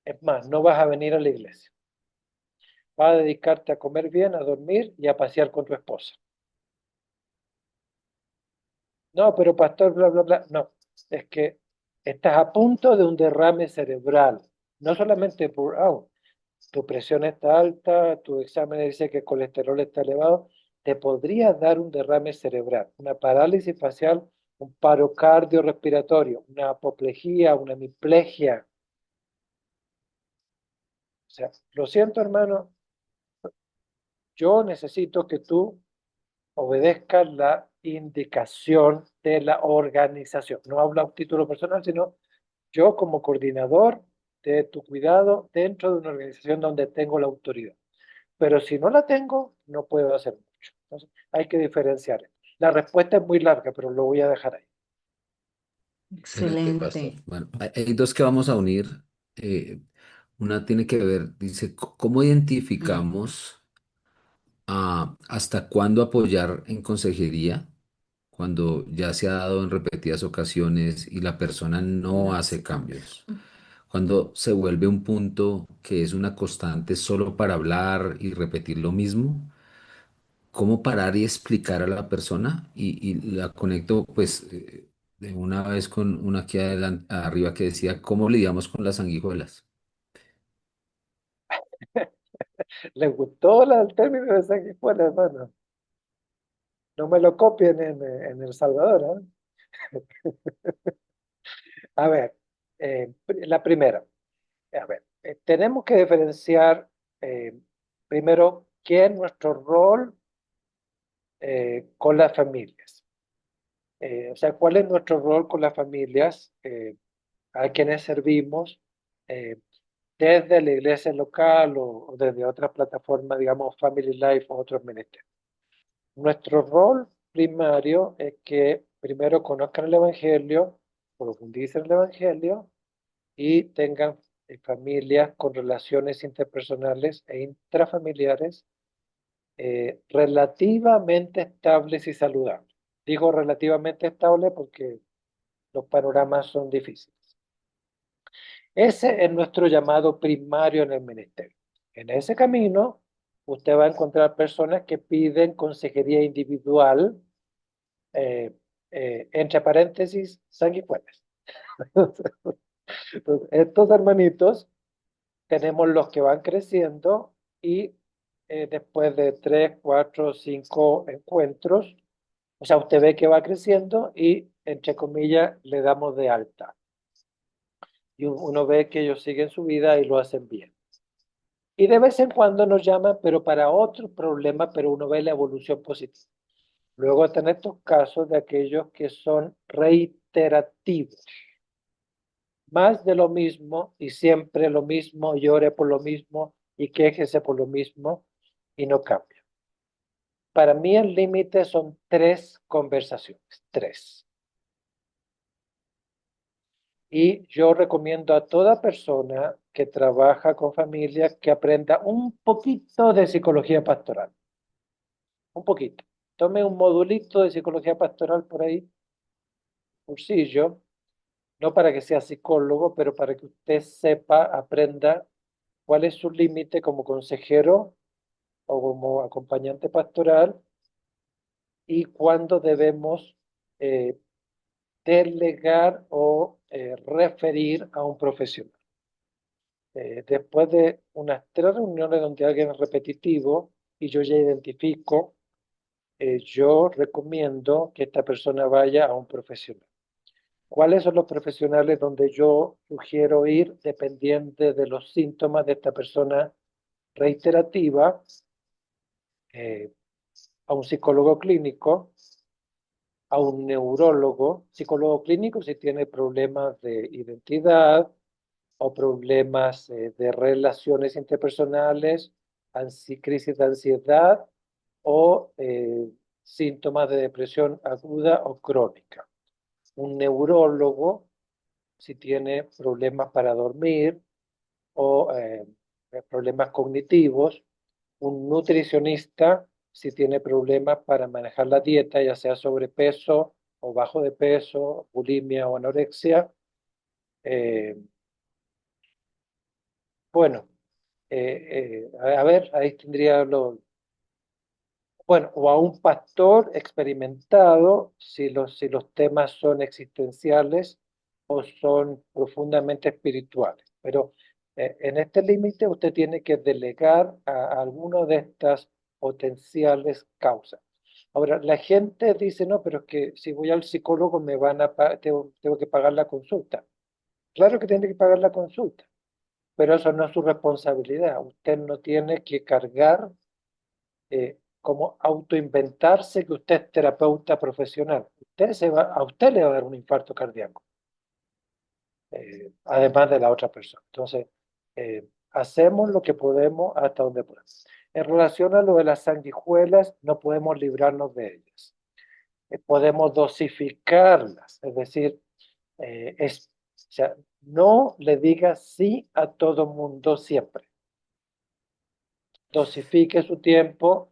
Es más, no vas a venir a la iglesia. Vas a dedicarte a comer bien, a dormir y a pasear con tu esposa. No, pero pastor, bla, bla, bla. No, es que estás a punto de un derrame cerebral. No solamente burnout, tu presión está alta, tu examen dice que el colesterol está elevado, te podría dar un derrame cerebral, una parálisis facial, un paro cardiorrespiratorio, una apoplejía, una hemiplegia. O sea, lo siento, hermano, yo necesito que tú obedezcas la indicación de la organización. No hablo a un título personal, sino yo como coordinador de tu cuidado dentro de una organización donde tengo la autoridad. Pero si no la tengo, no puedo hacer mucho. Entonces, hay que diferenciar. La respuesta es muy larga, pero lo voy a dejar ahí. Excelente, Excelente. pastor. Bueno, hay dos que vamos a unir. Eh, una tiene que ver, dice, ¿cómo identificamos hasta cuándo apoyar en consejería cuando ya se ha dado en repetidas ocasiones y la persona no hace cambios? Cuando se vuelve un punto que es una constante solo para hablar y repetir lo mismo, ¿cómo parar y explicar a la persona? Y la conecto pues de una vez con una aquí arriba que decía, ¿cómo lidiamos con las sanguijuelas? ¿Les gustó el término de sanguijuela, hermano? No me lo copien en El Salvador, ¿eh? A ver, la primera. A ver, tenemos que diferenciar primero qué es nuestro rol con las familias. O sea, cuál es nuestro rol con las familias a quienes servimos eh, desde la iglesia local o desde otras plataformas, digamos, Family Life o otros ministerios. Nuestro rol primario es que primero conozcan el Evangelio, profundicen el Evangelio y tengan familias con relaciones interpersonales e intrafamiliares relativamente estables y saludables. Digo relativamente estable porque los panoramas son difíciles. Ese es nuestro llamado primario en el ministerio. En ese camino, usted va a encontrar personas que piden consejería individual, eh, entre paréntesis, sanguijuelas. Entonces, estos hermanitos tenemos los que van creciendo y después de 3, 4, 5 encuentros, o sea, usted ve que va creciendo y, entre comillas, le damos de alta. Y uno ve que ellos siguen su vida y lo hacen bien. Y de vez en cuando nos llaman, pero para otros problemas, pero uno ve la evolución positiva. Luego están estos casos de aquellos que son reiterativos. Más de lo mismo y siempre lo mismo, llore por lo mismo y quéjese por lo mismo y no cambia. Para mí el límite son 3 conversaciones, 3. Y yo recomiendo a toda persona que trabaja con familias que aprenda un poquito de psicología pastoral, un poquito. Tome un modulito de psicología pastoral por ahí, cursillo, no para que sea psicólogo, pero para que usted sepa, aprenda cuál es su límite como consejero o como acompañante pastoral y cuándo debemos eh, delegar o referir a un profesional. Después de unas 3 reuniones donde alguien es repetitivo y yo ya identifico, yo recomiendo que esta persona vaya a un profesional. ¿Cuáles son los profesionales donde yo sugiero ir dependiente de los síntomas de esta persona reiterativa? Eh, a un psicólogo clínico, a un neurólogo, psicólogo clínico si tiene problemas de identidad o problemas de relaciones interpersonales, crisis de ansiedad o síntomas de depresión aguda o crónica. Un neurólogo si tiene problemas para dormir o problemas cognitivos, un nutricionista si tiene problemas para manejar la dieta, ya sea sobrepeso o bajo de peso, bulimia o anorexia. Eh, bueno, a ver, ahí tendría bueno, o a un pastor experimentado si los temas son existenciales o son profundamente espirituales. Pero en este límite usted tiene que delegar a alguna de estas potenciales causas. Ahora, la gente dice, no, pero es que si voy al psicólogo me van a tengo que pagar la consulta. Claro que tiene que pagar la consulta, pero eso no es su responsabilidad. Usted no tiene que cargar como autoinventarse que usted es terapeuta profesional. A usted le va a dar un infarto cardíaco, además de la otra persona. Entonces, hacemos lo que podemos hasta donde podemos. En relación a lo de las sanguijuelas, no podemos librarnos de ellas. Podemos dosificarlas, es decir, o sea, no le diga sí a todo mundo siempre. Dosifique su tiempo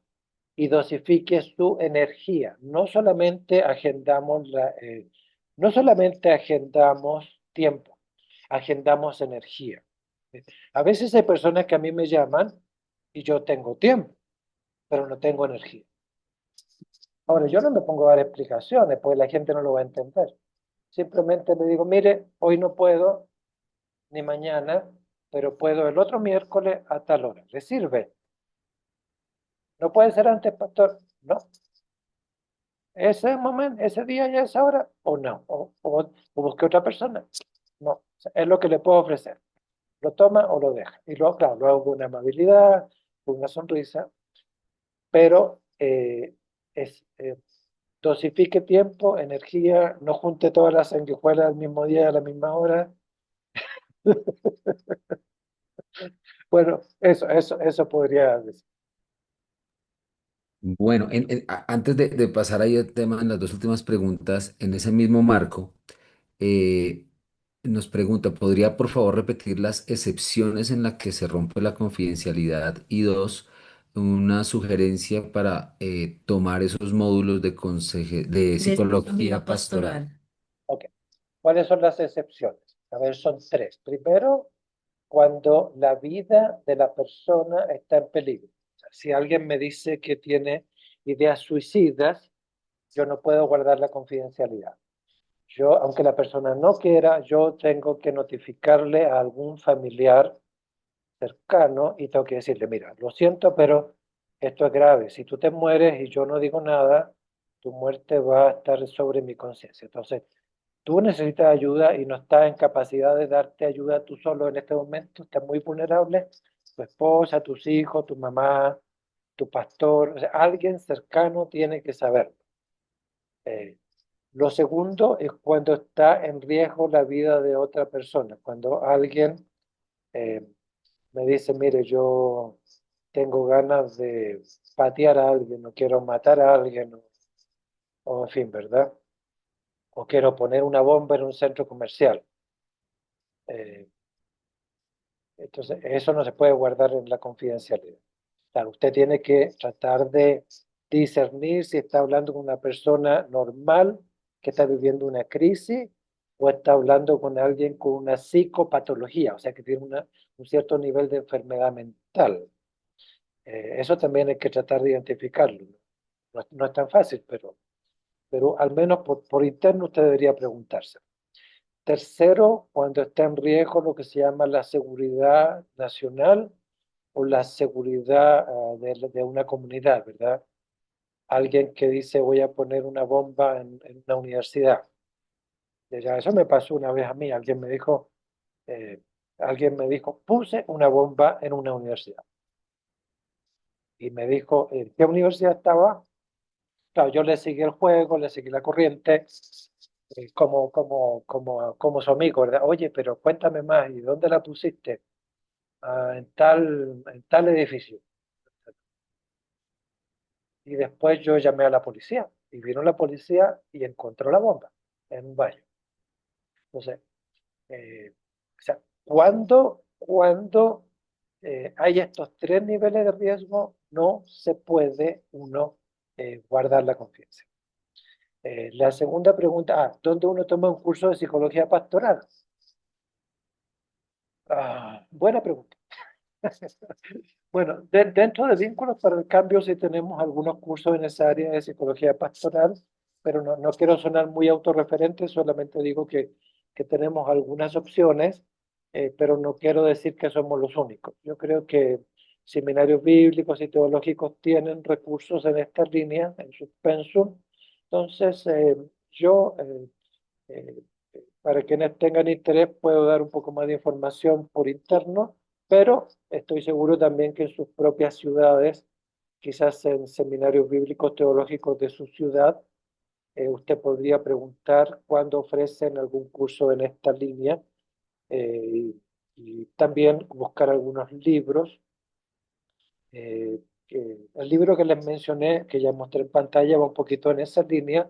y dosifique su energía. No solamente agendamos tiempo, agendamos energía. A veces hay personas que a mí me llaman y yo tengo tiempo, pero no tengo energía. Ahora, yo no me pongo a dar explicaciones, porque la gente no lo va a entender. Simplemente le digo, mire, hoy no puedo, ni mañana, pero puedo el otro miércoles a tal hora. ¿Le sirve? ¿No puede ser antes, pastor? No. Ese momento, ese día y esa hora, o no, o busque otra persona. No, o sea, es lo que le puedo ofrecer. Lo toma o lo deja. Y luego, claro, lo hago con una amabilidad, con una sonrisa, pero dosifique tiempo, energía, no junte todas las sanguijuelas al mismo día, a la misma hora. Bueno, eso podría decir. Bueno, antes de pasar ahí al tema, en las dos últimas preguntas, en ese mismo marco, eh, nos pregunta, ¿podría por favor repetir las excepciones en las que se rompe la confidencialidad? Y dos, una sugerencia para tomar esos módulos de De psicología psicología pastoral. pastoral. Ok. ¿Cuáles son las excepciones? A ver, son tres. Primero, cuando la vida de la persona está en peligro. O sea, si alguien me dice que tiene ideas suicidas, yo no puedo guardar la confidencialidad. Yo, aunque la persona no quiera, yo tengo que notificarle a algún familiar cercano y tengo que decirle, mira, lo siento, pero esto es grave. Si tú te mueres y yo no digo nada, tu muerte va a estar sobre mi conciencia. Entonces, tú necesitas ayuda y no estás en capacidad de darte ayuda tú solo en este momento, estás muy vulnerable. Tu esposa, tus hijos, tu mamá, tu pastor, o sea, alguien cercano tiene que saberlo. Eh, lo segundo es cuando está en riesgo la vida de otra persona, cuando alguien eh, me dice, mire, yo tengo ganas de patear a alguien, no quiero matar a alguien, o en fin, ¿verdad? O quiero poner una bomba en un centro comercial. Eh, entonces, eso no se puede guardar en la confidencialidad. Claro, usted tiene que tratar de discernir si está hablando con una persona normal que está viviendo una crisis o está hablando con alguien con una psicopatología, o sea, que tiene un cierto nivel de enfermedad mental. Eso también hay que tratar de identificarlo. No es tan fácil, pero al menos por interno usted debería preguntarse. Tercero, cuando está en riesgo lo que se llama la seguridad nacional o la seguridad de una comunidad, ¿verdad? Alguien que dice voy a poner una bomba en una universidad. Ya eso me pasó una vez a mí. Eh, alguien me dijo, puse una bomba en una universidad. Y me dijo, ¿en qué universidad estaba? Claro, yo le seguí el juego, le seguí la corriente, como su amigo, ¿verdad? Oye, pero cuéntame más, ¿y dónde la pusiste? "Ah, en tal edificio". Y después yo llamé a la policía, y vino la policía y encontró la bomba en un baño. Entonces, o sea, cuando hay estos tres niveles de riesgo, no se puede uno guardar la confianza. La segunda pregunta, ¿dónde uno toma un curso de psicología pastoral? Buena pregunta. Bueno, dentro de Vínculos para el Cambio sí tenemos algunos cursos en esa área de psicología pastoral, pero no quiero sonar muy autorreferente, solamente digo que tenemos algunas opciones, pero no quiero decir que somos los únicos. Yo creo que seminarios bíblicos y teológicos tienen recursos en esta línea, en sus pensum. Entonces, yo eh, para quienes tengan interés, puedo dar un poco más de información por interno, pero estoy seguro también que en sus propias ciudades, quizás en seminarios bíblicos teológicos de su ciudad, usted podría preguntar cuándo ofrecen algún curso en esta línea y también buscar algunos libros. El libro que les mencioné, que ya mostré en pantalla, va un poquito en esa línea,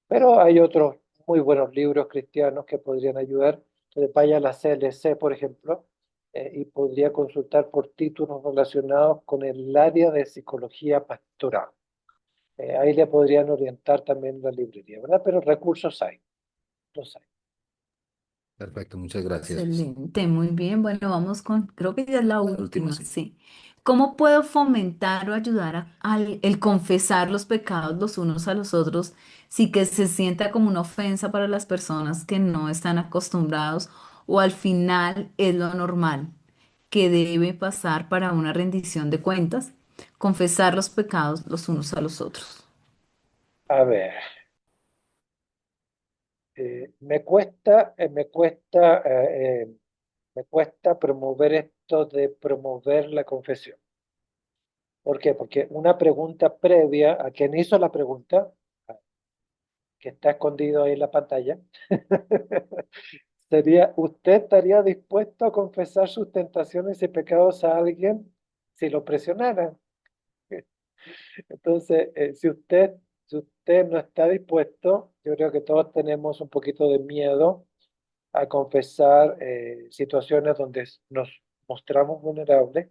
pero hay otros muy buenos libros cristianos que podrían ayudar. Entonces vaya a la CLC, por ejemplo, y podría consultar por títulos relacionados con el área de psicología pastoral. Ahí le podrían orientar también la librería, ¿verdad? Pero recursos hay, los hay. Perfecto, muchas gracias. Excelente, muy bien. Bueno, vamos con, creo que ya es la La última, última, sí. sí. ¿Cómo puedo fomentar o ayudar al el confesar los pecados los unos a los otros sin que se sienta como una ofensa para las personas que no están acostumbrados o al final es lo normal que debe pasar para una rendición de cuentas? Confesar los pecados los unos a los otros. A ver, me cuesta promover esto de promover la confesión. ¿Por qué? Porque una pregunta previa a quien hizo la pregunta, que está escondido ahí en la pantalla, sería, ¿usted estaría dispuesto a confesar sus tentaciones y pecados a alguien si lo presionaran? Entonces, si usted no está dispuesto, yo creo que todos tenemos un poquito de miedo a confesar situaciones donde nos mostramos vulnerables.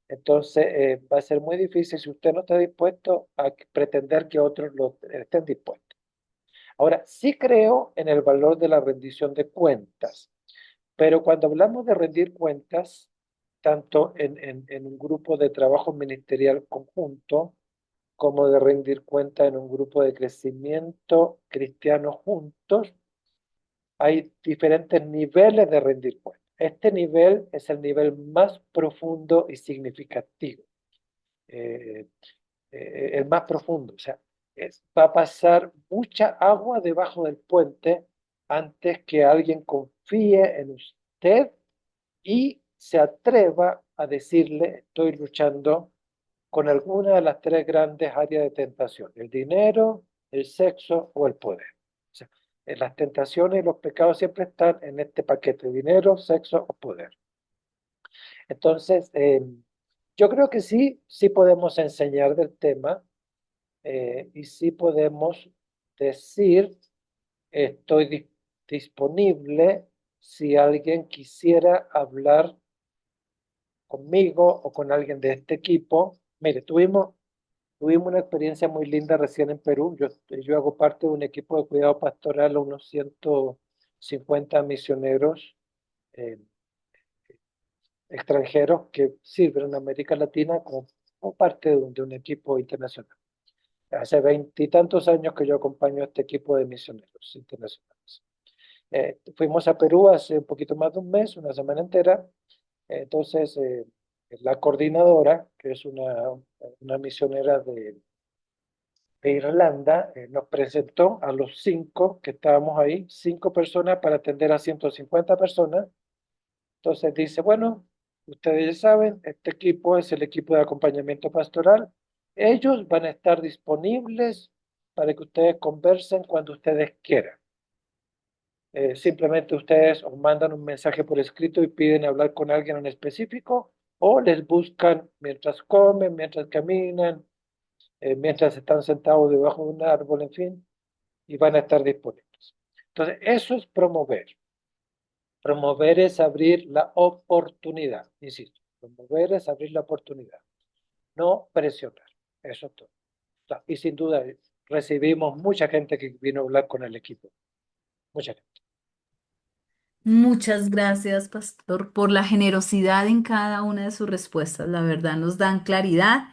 Entonces, va a ser muy difícil si usted no está dispuesto a pretender que otros lo estén dispuestos. Ahora, sí creo en el valor de la rendición de cuentas, pero cuando hablamos de rendir cuentas, tanto en un grupo de trabajo ministerial conjunto, como de rendir cuentas en un grupo de crecimiento cristiano juntos, hay diferentes niveles de rendir cuentas. Este nivel es el nivel más profundo y significativo. Eh, el más profundo. O sea, va a pasar mucha agua debajo del puente antes que alguien confíe en usted y se atreva a decirle, estoy luchando con alguna de las tres grandes áreas de tentación, el dinero, el sexo o el poder. O sea, las tentaciones y los pecados siempre están en este paquete, dinero, sexo o poder. Entonces, yo creo que sí podemos enseñar del tema y sí podemos decir, estoy disponible si alguien quisiera hablar conmigo o con alguien de este equipo. Mire, tuvimos una experiencia muy linda recién en Perú. Yo hago parte de un equipo de cuidado pastoral a unos 150 misioneros eh, extranjeros que sirven en América Latina como parte de un equipo internacional. Hace veintitantos años que yo acompaño a este equipo de misioneros internacionales. Fuimos a Perú hace un poquito más de un mes, una semana entera. Entonces, la coordinadora, que es una misionera de Irlanda, nos presentó a los cinco que estábamos ahí, cinco personas para atender a 150 personas. Entonces dice, bueno, ustedes ya saben, este equipo es el equipo de acompañamiento pastoral. Ellos van a estar disponibles para que ustedes conversen cuando ustedes quieran. Simplemente ustedes os mandan un mensaje por escrito y piden hablar con alguien en específico o les buscan mientras comen, mientras caminan, mientras están sentados debajo de un árbol, en fin, y van a estar disponibles. Entonces, eso es promover. Promover es abrir la oportunidad, insisto. Promover es abrir la oportunidad, no presionar. Eso es todo. Y sin duda recibimos mucha gente que vino a hablar con el equipo. Mucha gente. Muchas gracias, pastor, por la generosidad en cada una de sus respuestas. La verdad nos dan claridad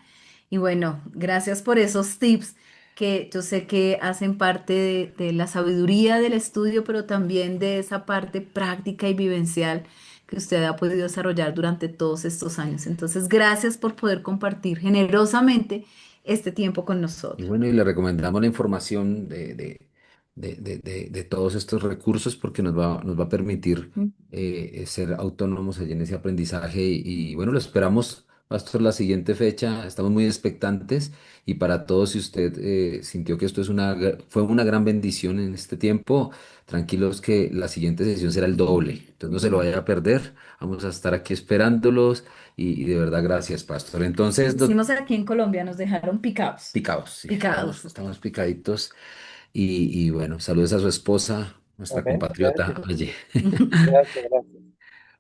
y bueno, gracias por esos tips que yo sé que hacen parte de la sabiduría del estudio, pero también de esa parte práctica y vivencial que usted ha podido desarrollar durante todos estos años. Entonces, gracias por poder compartir generosamente este tiempo con Y nosotros. bueno, y le recomendamos la información de todos estos recursos porque nos va a permitir ser autónomos allí en ese aprendizaje. Y bueno, lo esperamos, Pastor, la siguiente fecha. Estamos muy expectantes y para todos, si usted sintió que esto es fue una gran bendición en este tiempo, tranquilos que la siguiente sesión será el doble. Entonces no se lo vaya a perder. Vamos a estar aquí esperándolos y de verdad gracias, Pastor. Entonces, Decimos aquí en Colombia, nos dejaron picados. picados, sí, Picados. estamos picaditos. Y bueno, saludos a su esposa, nuestra Amén. compatriota Gracias. allí. Gracias, gracias.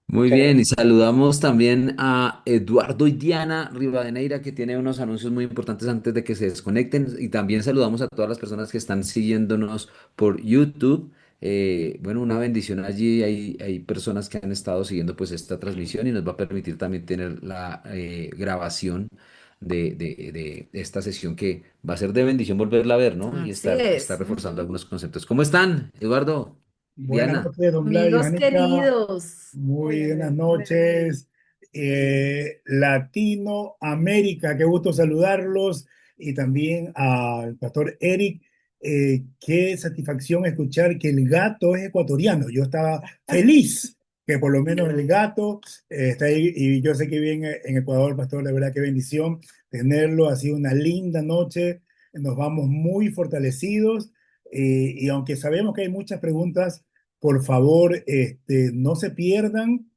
Muy Muchas bien, y gracias. saludamos también a Eduardo y Diana Rivadeneira, que tiene unos anuncios muy importantes antes de que se desconecten. Y también saludamos a todas las personas que están siguiéndonos por YouTube. Bueno, una bendición allí. Hay personas que han estado siguiendo pues esta transmisión y nos va a permitir también tener la grabación de esta sesión que va a ser de bendición volverla a ver, ¿no? Y Así estar es. reforzando algunos conceptos. ¿Cómo están, Eduardo? Buenas Diana. noches, don Vlad y Amigos Janica. queridos. Muy buenas noches. Latinoamérica, qué gusto saludarlos. Y también al pastor Eric. Qué satisfacción escuchar que el gato es ecuatoriano. Yo estaba feliz que por lo menos el gato está ahí. Y yo sé que vive en Ecuador, pastor. La verdad, qué bendición tenerlo. Ha sido una linda noche. Nos vamos muy fortalecidos. Y aunque sabemos que hay muchas preguntas, por favor, no se pierdan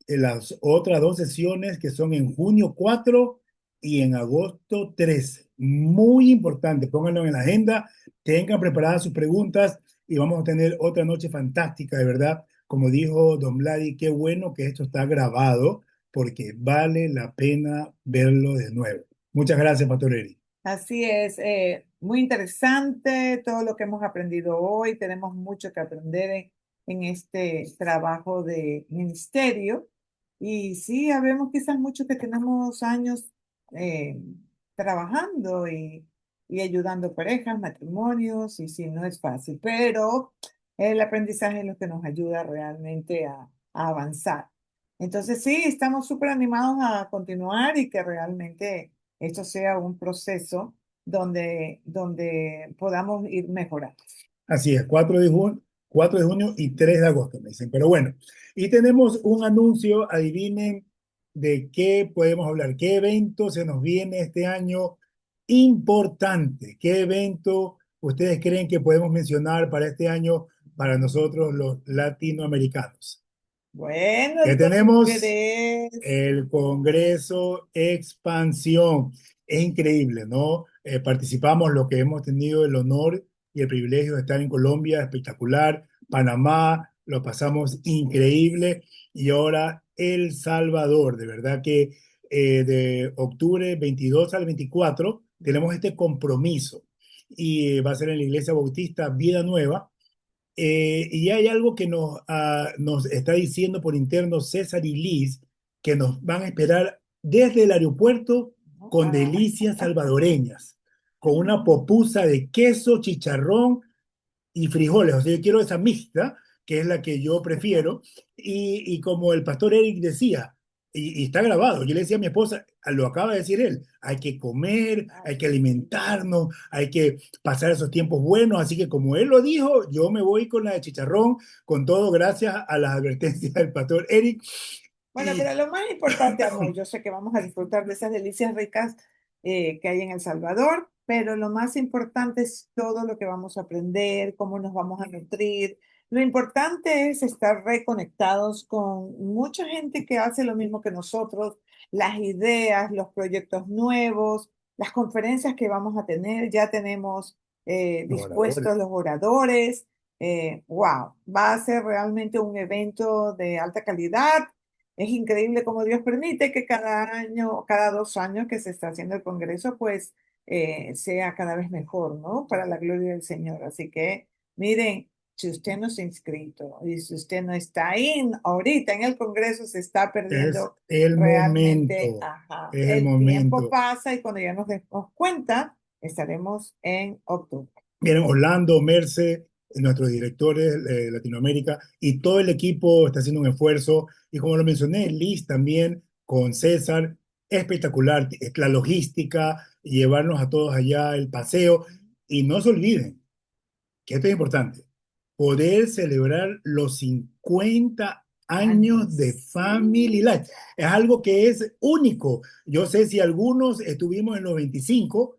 las otras dos sesiones que son en junio 4 y en agosto 13. Muy importante, pónganlo en la agenda, tengan preparadas sus preguntas y vamos a tener otra noche fantástica, de verdad. Como dijo Don Vladi, qué bueno que esto está grabado porque vale la pena verlo de nuevo. Muchas gracias, Pastor Eri. Así es, muy interesante todo lo que hemos aprendido hoy. Tenemos mucho que aprender en este trabajo de ministerio. Y sí, habemos quizás muchos que tenemos años eh, trabajando y ayudando parejas, matrimonios, y sí, no es fácil, pero el aprendizaje es lo que nos ayuda realmente a avanzar. Entonces, sí, estamos súper animados a continuar y que realmente esto sea un proceso donde podamos ir mejorando. Así es, 4 de junio y 3 de agosto, me dicen. Pero bueno, y tenemos un anuncio, adivinen de qué podemos hablar, qué evento se nos viene este año importante, qué evento ustedes creen que podemos mencionar para este año para nosotros los latinoamericanos. Bueno, ¿Qué el tenemos? Congreso. El Congreso Expansión. Es increíble, ¿no? Participamos los que hemos tenido el honor y el privilegio de estar en Colombia, espectacular, Panamá, lo pasamos increíble. Y ahora El Salvador, de verdad que de octubre 22 al 24 tenemos este compromiso y va a ser en la Iglesia Bautista Vida Nueva. Y hay algo que nos está diciendo por interno César y Liz, que nos van a esperar desde el aeropuerto con Wow. delicias salvadoreñas, con una popusa de queso, chicharrón y frijoles. O sea, yo quiero esa mixta, que es la que yo prefiero. Y como el pastor Eric decía, y está grabado, yo le decía a mi esposa, lo acaba de decir él, hay que comer, hay que alimentarnos, hay que pasar esos tiempos buenos. Así que como él lo dijo, yo me voy con la de chicharrón, con todo gracias a las advertencias del pastor Eric. Bueno, Y pero lo más importante, amor, yo sé que vamos a disfrutar de esas delicias ricas que hay en El Salvador, pero lo más importante es todo lo que vamos a aprender, cómo nos vamos a nutrir. Lo importante es estar reconectados con mucha gente que hace lo mismo que nosotros, las ideas, los proyectos nuevos, las conferencias que vamos a tener, ya tenemos los oradores. dispuestos los oradores. Wow, va a ser realmente un evento de alta calidad. Es increíble cómo Dios permite que cada año, cada 2 años que se está haciendo el Congreso, pues sea cada vez mejor, ¿no? Para la gloria del Señor. Así que, miren, si usted no se ha inscrito y si usted no está ahí ahorita en el Congreso, se está Es perdiendo el realmente, momento, ajá. es el El tiempo momento. pasa y cuando ya nos demos cuenta, estaremos en octubre. Miren, Orlando, Merce, nuestros directores de Latinoamérica y todo el equipo está haciendo un esfuerzo. Y como lo mencioné, Liz también con César, espectacular. La logística, llevarnos a todos allá, el paseo. Y no se olviden que esto es importante, poder celebrar los 50 años de Family Sí. Life. Es algo que es único. Yo sé si algunos estuvimos en los 25,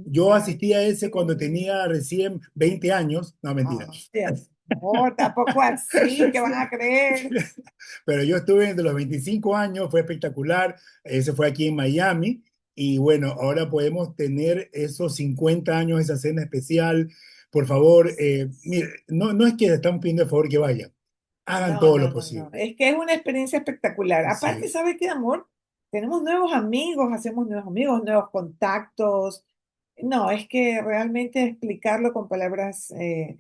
yo asistí a ese cuando tenía recién 20 años, no mentira, Oh, Dios. No, tampoco así, que van a creer. pero yo estuve entre los 25 años, fue espectacular, ese fue aquí en Miami, y bueno, ahora podemos tener esos 50 años, esa cena especial. Por favor, mire, no es que estamos pidiendo el favor que vayan, hagan No, todo no, lo no, no. posible. Es que es una experiencia espectacular. Aparte, Sí. ¿sabe qué, amor? Tenemos nuevos amigos, hacemos nuevos amigos, nuevos contactos. No, es que realmente explicarlo con palabras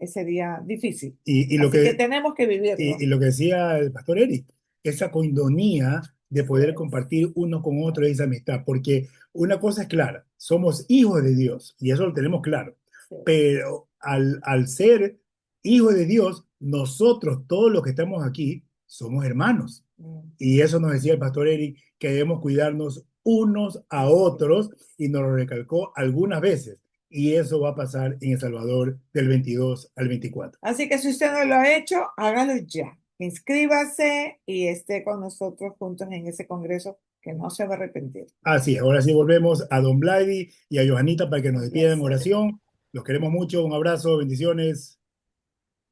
sería difícil. Y, y lo Así que que, tenemos que y vivirlo. lo que decía el pastor Eric, esa coinonía de Así poder es. compartir uno con otro esa amistad, porque una cosa es clara, somos hijos de Dios y eso lo tenemos claro, Sí. pero al ser hijos de Dios, nosotros, todos los que estamos aquí, somos hermanos. Mm, Y eso nos decía el pastor Eric, que debemos cuidarnos unos a así es. otros y nos lo recalcó algunas veces. Y eso va a pasar en El Salvador del 22 al 24. Así que si usted no lo ha hecho, hágalo ya. Inscríbase y esté con nosotros juntos en ese congreso que no se va a arrepentir. Así es, ahora sí volvemos a Don Vladi y a Johanita para que nos despidan en Yes. oración. Los queremos mucho, un abrazo, bendiciones.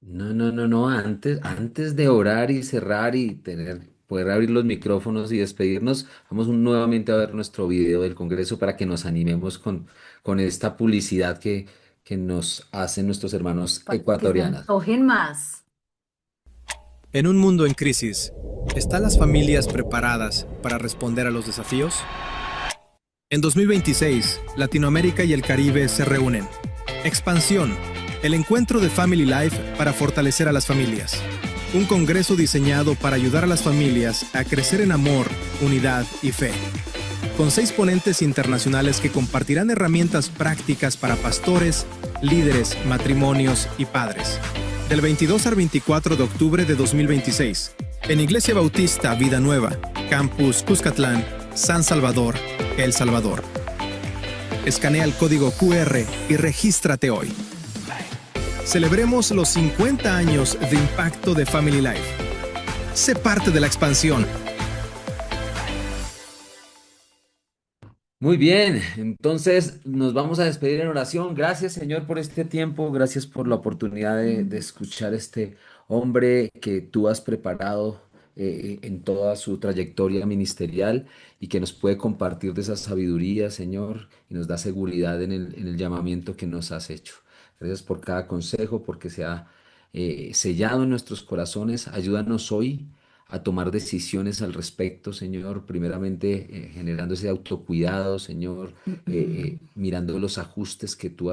No, no, no, no. Antes de orar y cerrar y poder abrir los micrófonos y despedirnos, vamos nuevamente a ver nuestro video del Congreso para que nos animemos con esta publicidad que nos hacen nuestros hermanos Para que se ecuatorianos. antojen más. En un mundo en crisis, ¿están las familias preparadas para responder a los desafíos? En 2026, Latinoamérica y el Caribe se reúnen. Expansión, el encuentro de Family Life para fortalecer a las familias. Un congreso diseñado para ayudar a las familias a crecer en amor, unidad y fe. Con 6 ponentes internacionales que compartirán herramientas prácticas para pastores, líderes, matrimonios y padres. Del 22 al 24 de octubre de 2026, en Iglesia Bautista Vida Nueva, Campus Cuscatlán, San Salvador, El Salvador. Escanea el código QR y regístrate hoy. Celebremos los 50 años de impacto de Family Life. Sé parte de la expansión. Muy bien, entonces nos vamos a despedir en oración. Gracias, Señor, por este tiempo. Gracias por la oportunidad de escuchar este hombre que tú has preparado en toda su trayectoria ministerial y que nos puede compartir de esa sabiduría, Señor, y nos da seguridad en el llamamiento que nos has hecho. Gracias por cada consejo, porque se ha sellado en nuestros corazones. Ayúdanos hoy a tomar decisiones al respecto, Señor, primeramente generando ese autocuidado, Señor, mirando los ajustes que tú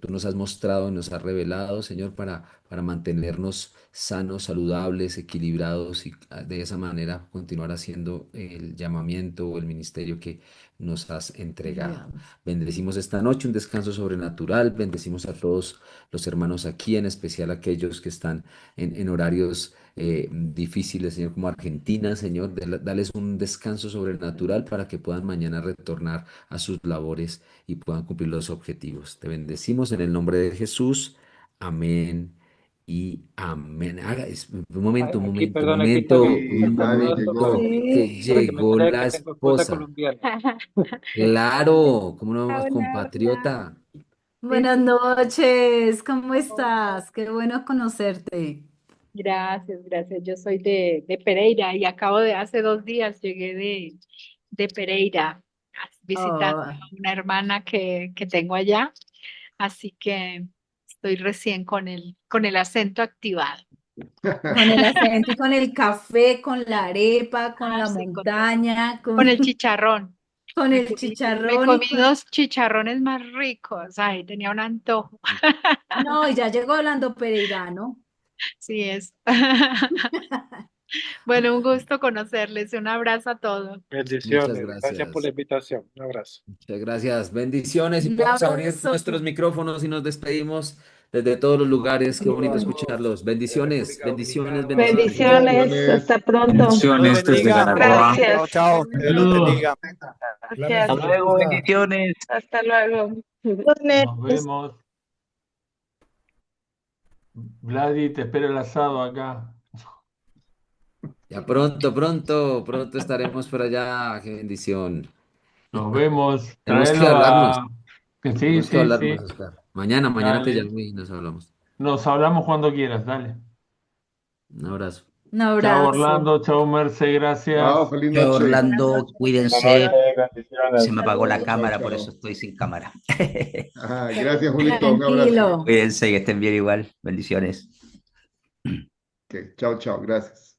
nos has mostrado y nos has revelado, Señor, para mantenernos sanos, saludables, equilibrados y de esa manera continuar haciendo el llamamiento o el ministerio que nos has entregado. Enviamos. Bendecimos esta noche un descanso sobrenatural, bendecimos a todos los hermanos aquí, en especial aquellos que están en horarios difíciles, Señor, como Argentina, Señor, dales un descanso sobrenatural para que puedan mañana retornar a sus labores y puedan cumplir los objetivos. Te bendecimos en el nombre de Jesús. Amén y amén. Un Aquí, momento, un perdón, aquí está momento, mi un Gladys saludazo llegó. que Sí. para que me llegó crea la que tengo esposa esposa. colombiana. Claro, como no, Hola, hola. compatriota. Sí, Buenas noches, ¿cómo estás? Qué bueno conocerte. gracias, gracias. Yo soy de Pereira y hace 2 días llegué de Pereira visitando Oh, a una hermana que tengo allá, así que estoy recién con el acento activado. con el acento y con el café, con la arepa, con la Sí, con todo. montaña, Con el chicharrón. con Me el comí, me chicharrón y comí con... 2 chicharrones más ricos. Ay, tenía un antojo. No, y ya llegó Orlando Pereirano. Sí es. Bueno, un gusto conocerles. Un abrazo a todos. Muchas Bendiciones. Gracias por la gracias. invitación. Un abrazo. Muchas gracias. Bendiciones y Un podemos abrir abrazo. nuestros micrófonos y nos despedimos desde todos los lugares. Qué bonito Igual. escucharlos. Bendiciones, bendiciones, bendiciones. Bendiciones, hasta Bendiciones. pronto. Bendiciones desde Garaguá. Gracias. Chao, chao. Dios los Saludos. bendiga. Gracias. Hasta luego, Bendiciones. Hasta luego. Nos vemos. Vladi, te espera el asado acá. Ya pronto, pronto, pronto estaremos por allá. Qué bendición. Nos vemos. Tenemos que Traelo hablarnos. a... Que sí, Tenemos que sí, hablarnos, sí. Oscar. Mañana te Dale. llamo y nos hablamos. Nos hablamos cuando quieras, dale. Un abrazo. Un Chao abrazo. Orlando, chao Merce, Chao, gracias. feliz Chao, noche. Orlando, cuídense. Se me apagó la Chao, cámara, por chao. eso estoy sin cámara. Ajá, gracias, Julito. Un abrazo. Tranquilo. Cuídense, que estén bien igual. Bendiciones. Ok, chao, chao. Gracias.